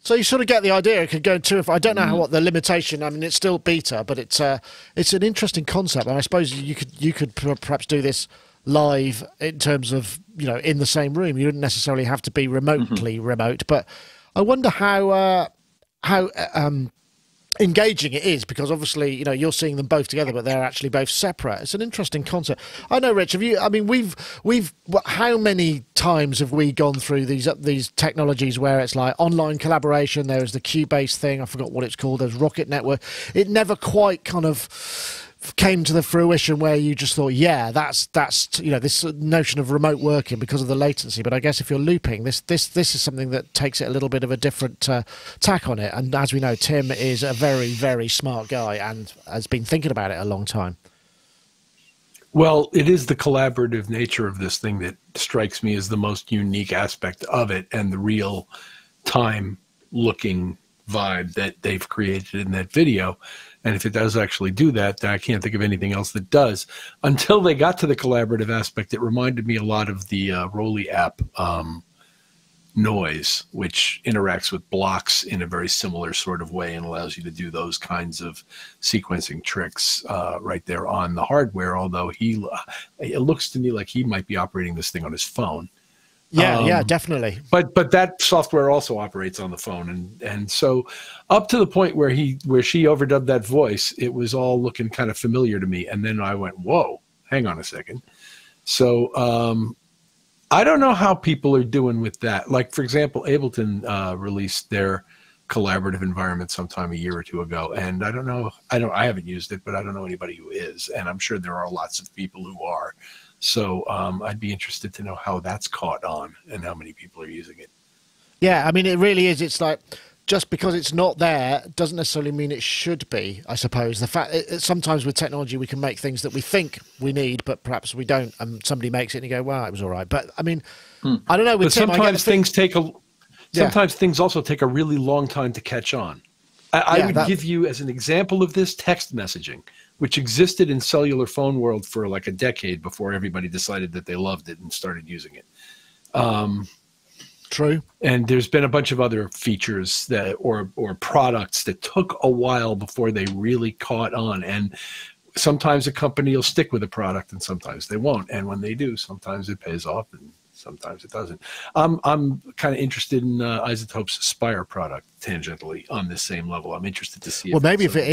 So you sort of get the idea. It could go into. I don't know what the limitation. I mean, it's still beta, but it's an interesting concept, and I suppose you could perhaps do this live in terms of, you know, in the same room. You wouldn't necessarily have to be remotely remote, but I wonder how engaging it is, because obviously, you know, you're seeing them both together, but they're actually both separate. It's an interesting concept. I know, Rich, I mean, we've how many times have we gone through these technologies where it's like online collaboration? There was the Cubase thing, I forgot what it's called, there's Rocket Network. It never quite kind of came to the fruition where you just thought, yeah, that's you know, this notion of remote working because of the latency. But I guess if you're looping, this is something that takes it a little bit of a different tack on it. And as we know, Tim is a very, very smart guy and has been thinking about it a long time. Well, it is the collaborative nature of this thing that strikes me as the most unique aspect of it, and the real time looking vibe that they've created in that video. And if it does actually do that, then I can't think of anything else that does. Until they got to the collaborative aspect, it reminded me a lot of the Rolly app Noise, which interacts with blocks in a very similar sort of way and allows you to do those kinds of sequencing tricks right there on the hardware, although it looks to me like he might be operating this thing on his phone. Yeah, definitely. But that software also operates on the phone, and so up to the point where she overdubbed that voice, it was all looking kind of familiar to me. And then I went, whoa, hang on a second. So I don't know how people are doing with that. Like, for example, Ableton released their collaborative environment sometime a year or two ago, and I haven't used it, but I don't know anybody who is, and I'm sure there are lots of people who are. So I'd be interested to know how that's caught on and how many people are using it. Yeah, I mean, it really is. It's like, just because it's not there doesn't necessarily mean it should be, I suppose. The fact sometimes with technology we can make things that we think we need, but perhaps we don't, and somebody makes it and you go, well, it was all right. But I mean, I don't know. With Tim, sometimes things also take a really long time to catch on. I would give you as an example of this, text messaging, which existed in cellular phone world for like a decade before everybody decided that they loved it and started using it. True. And there's been a bunch of other features that or products that took a while before they really caught on. And sometimes a company will stick with a product and sometimes they won't. And when they do, sometimes it pays off and sometimes it doesn't. I'm kind of interested in Isotope's Spire product tangentially on this same level. I'm interested to see. Well, maybe if it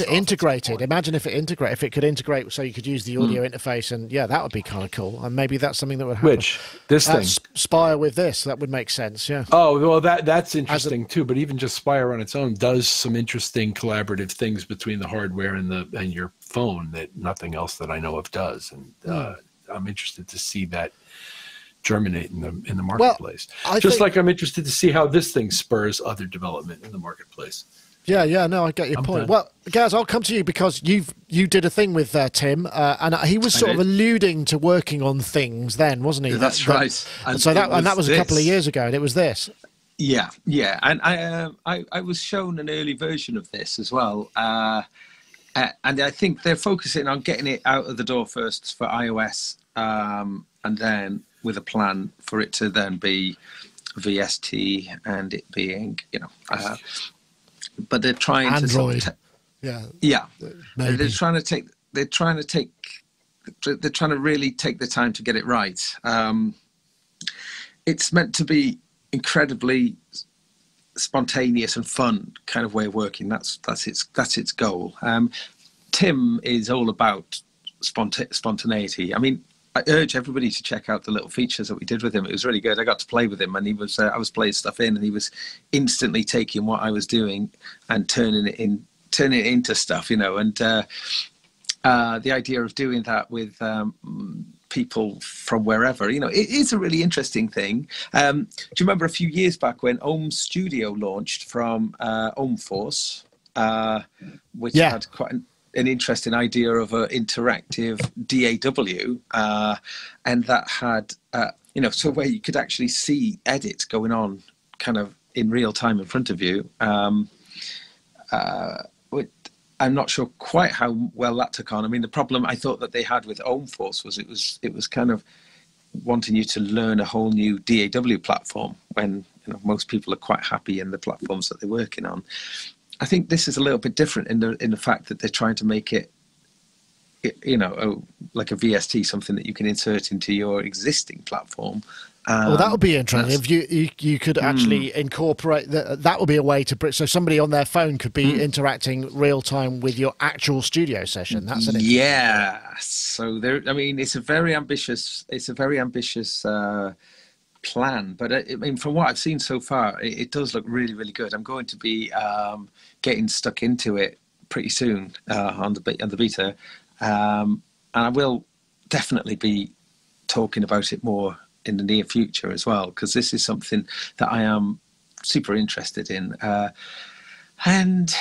integrated, imagine if it could integrate, so you could use the audio interface, and yeah, that would be kind of cool. And maybe that's something that would happen. This thing Spire with this, that would make sense. Yeah. Oh well, that's interesting too. But even just Spire on its own does some interesting collaborative things between the hardware and your phone that nothing else that I know of does. And I'm interested to see that germinate in the marketplace. Well, like I'm interested to see how this thing spurs other development in the marketplace. Yeah, no, I get your point. Well, Gaz, I'll come to you because you did a thing with Tim, and he was sort of alluding to working on things then, wasn't he? That's right. And so that was a couple of years ago, and it was this. Yeah, and I was shown an early version of this as well, and I think they're focusing on getting it out of the door first for iOS, and then with a plan for it to then be VST and it being, but they're trying Android. to Maybe. They're trying to really take the time to get it right. It's meant to be incredibly spontaneous and fun kind of way of working. That's its goal. Tim is all about spontaneity. I mean, I urge everybody to check out the little features that we did with him. It was really good. I got to play with him, and he was. I was playing stuff in, and he was instantly taking what I was doing and turning it into stuff, And the idea of doing that with people from wherever, it is a really interesting thing. Do you remember a few years back when Ohm Studio launched from Ohm Force, which had quite an interesting idea of an interactive DAW, and that had, so where you could actually see edits going on kind of in real time in front of you. I'm not sure quite how well that took on. I mean, the problem I thought that they had with Ohm Force was it was kind of wanting you to learn a whole new DAW platform when most people are quite happy in the platforms that they're working on. I think this is a little bit different in the fact that they're trying to make it you know, like a VST, something that you can insert into your existing platform. Well, that would be interesting if you could actually incorporate that would be a way to, so somebody on their phone could be interacting real time with your actual studio session. That's an So there, I mean, it's a very ambitious plan, but I mean, from what I've seen so far, it does look really, really good. I'm going to be getting stuck into it pretty soon on the beta, and I will definitely be talking about it more in the near future as well, because this is something that I am super interested in. And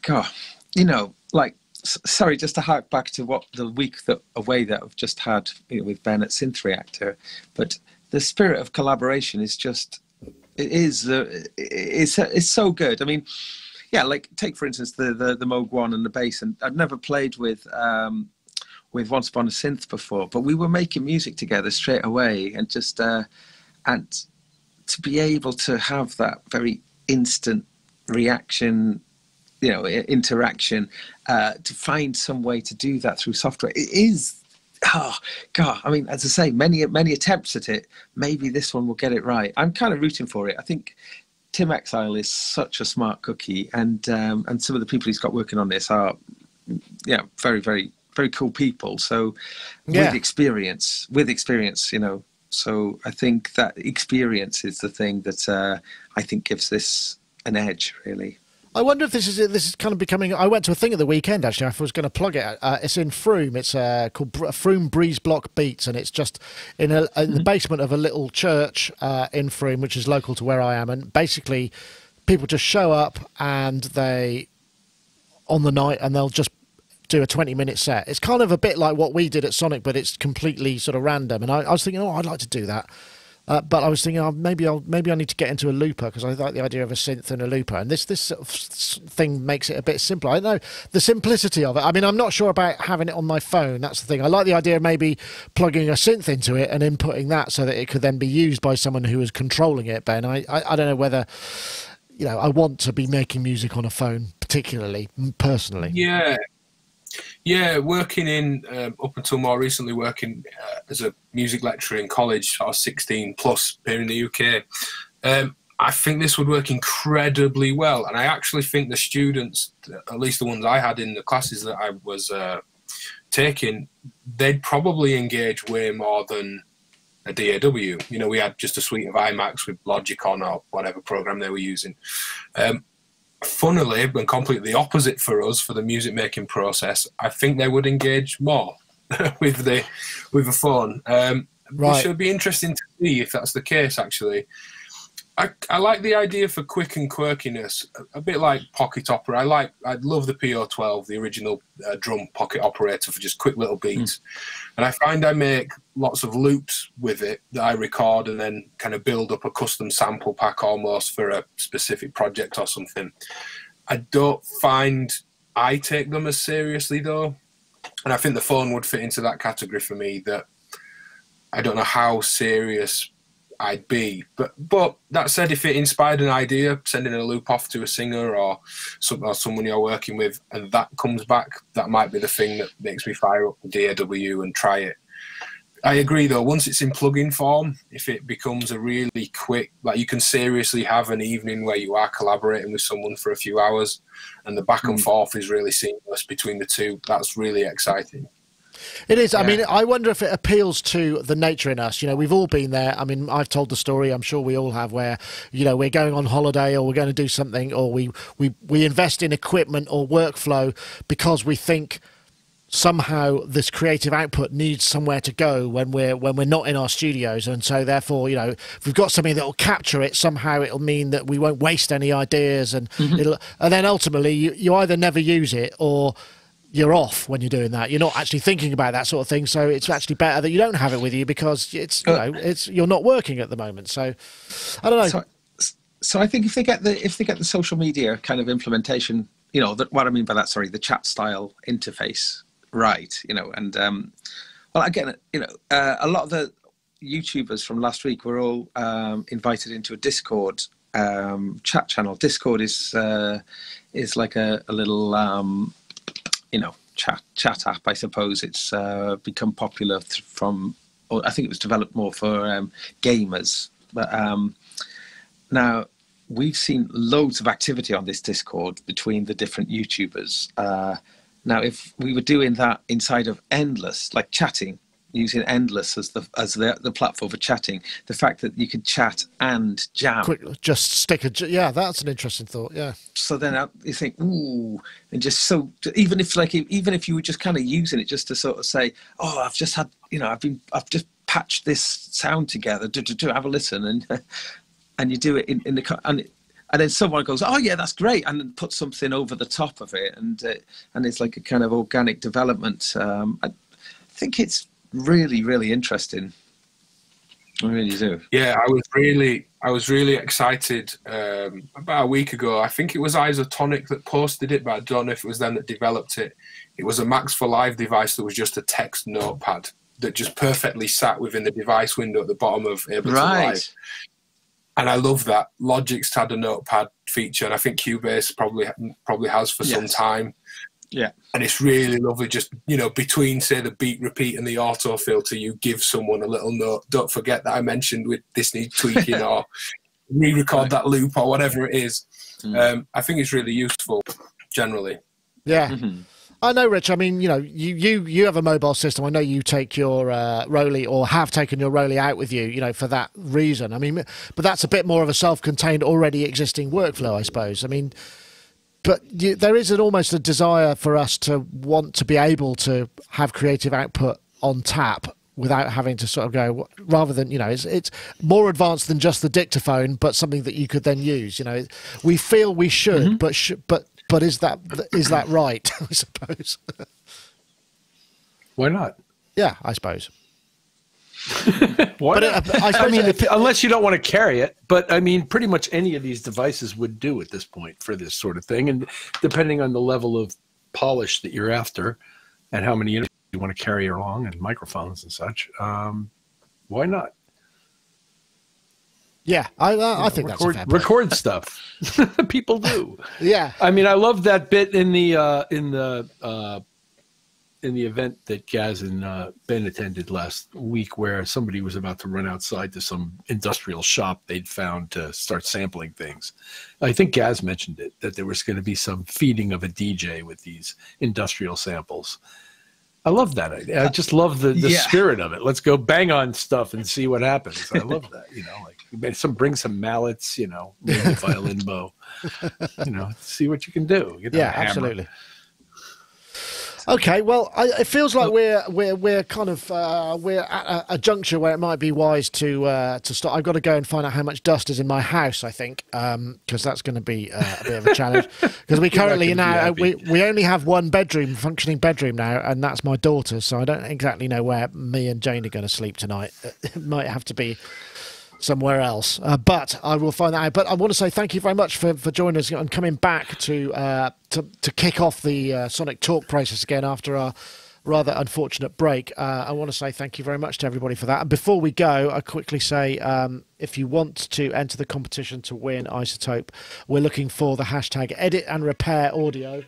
God, you know, like, sorry, just to hark back to what the week away that I've just had, you know, with Ben at Synth Reactor, but the spirit of collaboration is just, it's so good. I mean, yeah, like take for instance the Moog One and the bass, and I'd never played with Once Upon a Synth before, but we were making music together straight away, and just and to be able to have that very instant reaction, you know, interaction, to find some way to do that through software, it is, oh God, I mean, as I say, many attempts at it. Maybe this one will get it right. I'm kind of rooting for it. I think Tim Exile is such a smart cookie, and some of the people he's got working on this are, yeah, very, very, very cool people. So with experience, you know, so I think that experience is the thing that I think gives this an edge, really. I wonder if this is kind of becoming. I went to a thing at the weekend, actually. I was going to plug it. It's in Frome. It's called Frome Breeze Block Beats, and it's just in the basement of a little church in Frome, which is local to where I am. And basically, people just show up and on the night, and they'll just do a 20-minute set. It's kind of a bit like what we did at Sonic, but it's completely sort of random. And I was thinking, I'd like to do that. But I was thinking, maybe I need to get into a looper, because I like the idea of a synth and a looper. And this sort of thing makes it a bit simpler. I know the simplicity of it. I mean, I'm not sure about having it on my phone. That's the thing. I like the idea of maybe plugging a synth into it and inputting that so that it could then be used by someone who is controlling it. Ben, I don't know whether, you know, I want to be making music on a phone, particularly, personally. Yeah, working in, up until more recently, working as a music lecturer in college, I was 16 plus here in the UK. I think this would work incredibly well. And I actually think the students, at least the ones I had in the classes that I was taking, they'd probably engage way more than a DAW. You know, we had just a suite of iMacs with Logic on or whatever program they were using. Funnily, and completely opposite for us, for the music making process, I think they would engage more with a phone. It should be interesting to see if that's the case, actually. I like the idea for quick and quirkiness, a bit like Pocket Opera. I'd love the PO12, the original drum pocket operator, for just quick little beats. And I find I make lots of loops with it that I record and then kind of build up a custom sample pack almost for a specific project or something. I don't find I take them as seriously, though. And I think the phone would fit into that category for me, that I don't know how serious I'd be. But that said, if it inspired an idea, sending a loop off to a singer or someone you're working with, and that comes back, that might be the thing that makes me fire up the DAW and try it. I agree, though, once it's in plugin form, if it becomes a really quick, like you can seriously have an evening where you are collaborating with someone for a few hours and the back and forth is really seamless between the two, that's really exciting. It is. Yeah. I mean, I wonder if it appeals to the nature in us. You know, we've all been there. I mean, I've told the story, I'm sure we all have, where, you know, we're going on holiday or we're going to do something, or we invest in equipment or workflow because we think somehow this creative output needs somewhere to go when we're not in our studios. And so therefore, you know, if we've got something that will capture it, somehow it'll mean that we won't waste any ideas, and and then ultimately you either never use it or you're off when you're doing that. You're not actually thinking about that sort of thing. So it's actually better that you don't have it with you, because it's, you know, you're not working at the moment. So I don't know. So I think if they get the social media kind of implementation, you know, what I mean by that, sorry, the chat style interface, right, you know, and well, again, you know, a lot of the YouTubers from last week were all invited into a Discord chat channel. Discord is like a little you know, chat app. I suppose it's become popular from, or I think it was developed more for gamers. But now we've seen loads of activity on this Discord between the different YouTubers. Now, if we were doing that inside of Endless, like chatting, using Endless as the platform for chatting, the fact that you could chat and jam. Just stick yeah, that's an interesting thought. Yeah. So then you think, ooh, and just so even if you were just kind of using it just to sort of say, oh, I've just had, I've just patched this sound together. Have a listen, and you do it in the and then someone goes, oh yeah, that's great, and then put something over the top of it, and it's like a kind of organic development. I think it's really, really interesting. I really do. Yeah, I was really excited about a week ago. I think it was Isotonic that posted it, but I don't know if it was them that developed it. It was a Max for Live device that was just a text notepad that just perfectly sat within the device window at the bottom of Ableton Live. And I love that. Logic's had a notepad feature, and I think Cubase probably has for some time. Yeah. And it's really lovely, just, between, say, the beat repeat and the auto filter, you give someone a little note. Don't forget that I mentioned with this needs tweaking or re-record that loop or whatever it is. I think it's really useful, generally. Yeah. Mm-hmm. I know, Rich. I mean, you have a mobile system. I know you take your Rolly, or have taken your Rolly out with you, for that reason. I mean, but that's a bit more of a self-contained, already existing workflow, I suppose. I mean, but there is almost a desire for us to want to be able to have creative output on tap without having to sort of go, rather than, it's more advanced than just the dictaphone, but something that you could then use. We feel we should, but is that right? I suppose. Why not? Yeah, I suppose. Why not? I mean, unless you don't want to carry it, but I mean, pretty much any of these devices would do at this point for this sort of thing, and depending on the level of polish that you're after, and how many you want to carry along, and microphones and such, why not? Yeah, I think that's a fair point. Record stuff. People do. Yeah. I mean, I love that bit in the event that Gaz and Ben attended last week, where somebody was about to run outside to some industrial shop they'd found to start sampling things. I think Gaz mentioned it, that there was going to be some feeding of a DJ with these industrial samples. I love that idea. I just love the spirit of it. Let's go bang on stuff and see what happens. I love that. Bring some mallets, maybe a violin bow, see what you can do. Yeah, absolutely. Okay, well, it feels like we're kind of we're at a juncture where it might be wise to start. I've got to go and find out how much dust is in my house, I think, because that's going to be a bit of a challenge. Because we currently we only have one functioning bedroom now, and that's my daughter's. So I don't exactly know where me and Jane are going to sleep tonight. It might have to be somewhere else, but I will find that out. But I want to say thank you very much for joining us and coming back to kick off the Sonic Talk process again after our rather unfortunate break. I want to say thank you very much to everybody for that. And before we go, I quickly say if you want to enter the competition to win Isotope, we're looking for the hashtag edit and repair audio.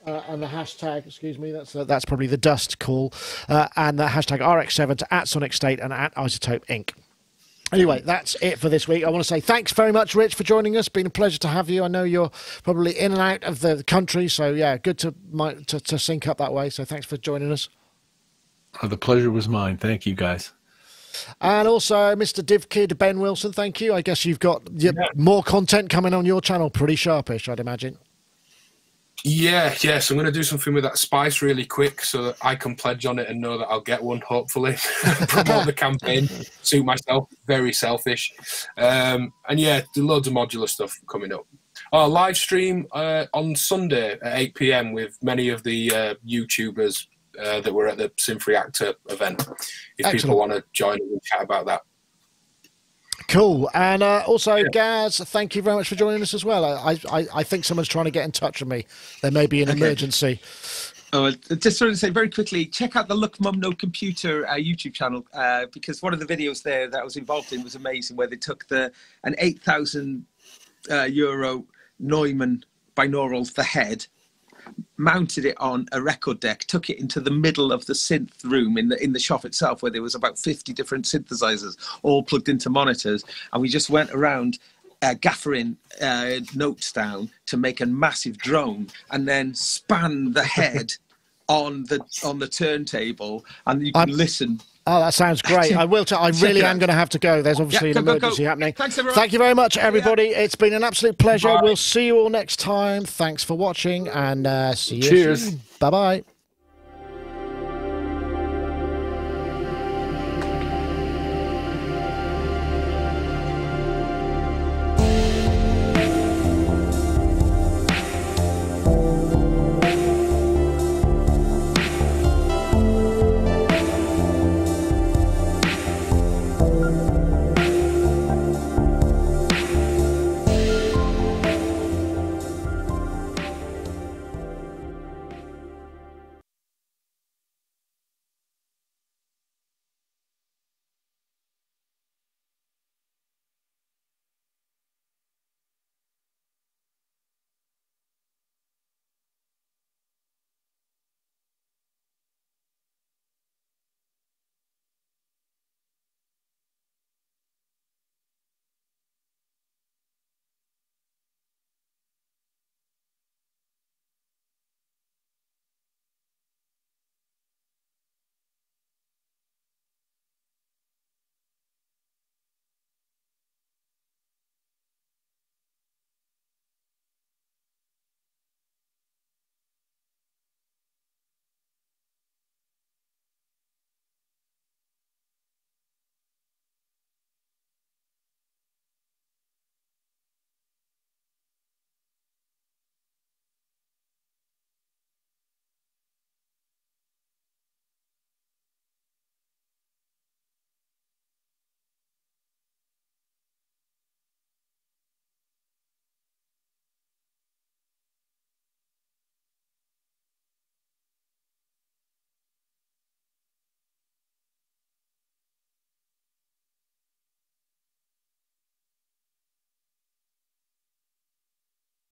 And the hashtag, excuse me, that's probably the dust call, and the hashtag RX7 to @Sonicstate and @Isotope Inc. Anyway, that's it for this week. I want to say thanks very much, Rich, for joining us. Been a pleasure to have you. I know you're probably in and out of the country, so yeah, good to sync up that way. So thanks for joining us. Oh, the pleasure was mine. Thank you, guys. And also, Mr. Div Kid, Ben Wilson, thank you. I guess you've got more content coming on your channel, pretty sharpish, I'd imagine. Yeah, so I'm going to do something with that spice really quick so that I can pledge on it and know that I'll get one, hopefully. Promote the campaign, suit myself, very selfish. And yeah, do loads of modular stuff coming up. Live stream on Sunday at 8 PM with many of the YouTubers that were at the Synth Reactor event. If people want to join and chat about that. Cool. And also, Gaz, thank you very much for joining us as well. I think someone's trying to get in touch with me. There may be an emergency. Oh, just sort of say very quickly, check out the Look Mum No Computer YouTube channel, because one of the videos there that I was involved in was amazing, where they took an 8,000 euro Neumann binaural, the head, mounted it on a record deck, took it into the middle of the synth room in the shop itself, where there was about 50 different synthesizers all plugged into monitors, and we just went around gaffering notes down to make a massive drone, and then span the head on the turntable, and you can listen. Oh, that sounds great. I will. I really am going to have to go. There's obviously an emergency happening. Thanks, everyone. Thank you very much, everybody. It's been an absolute pleasure. Bye. We'll see you all next time. Thanks for watching, and see you soon. Bye-bye.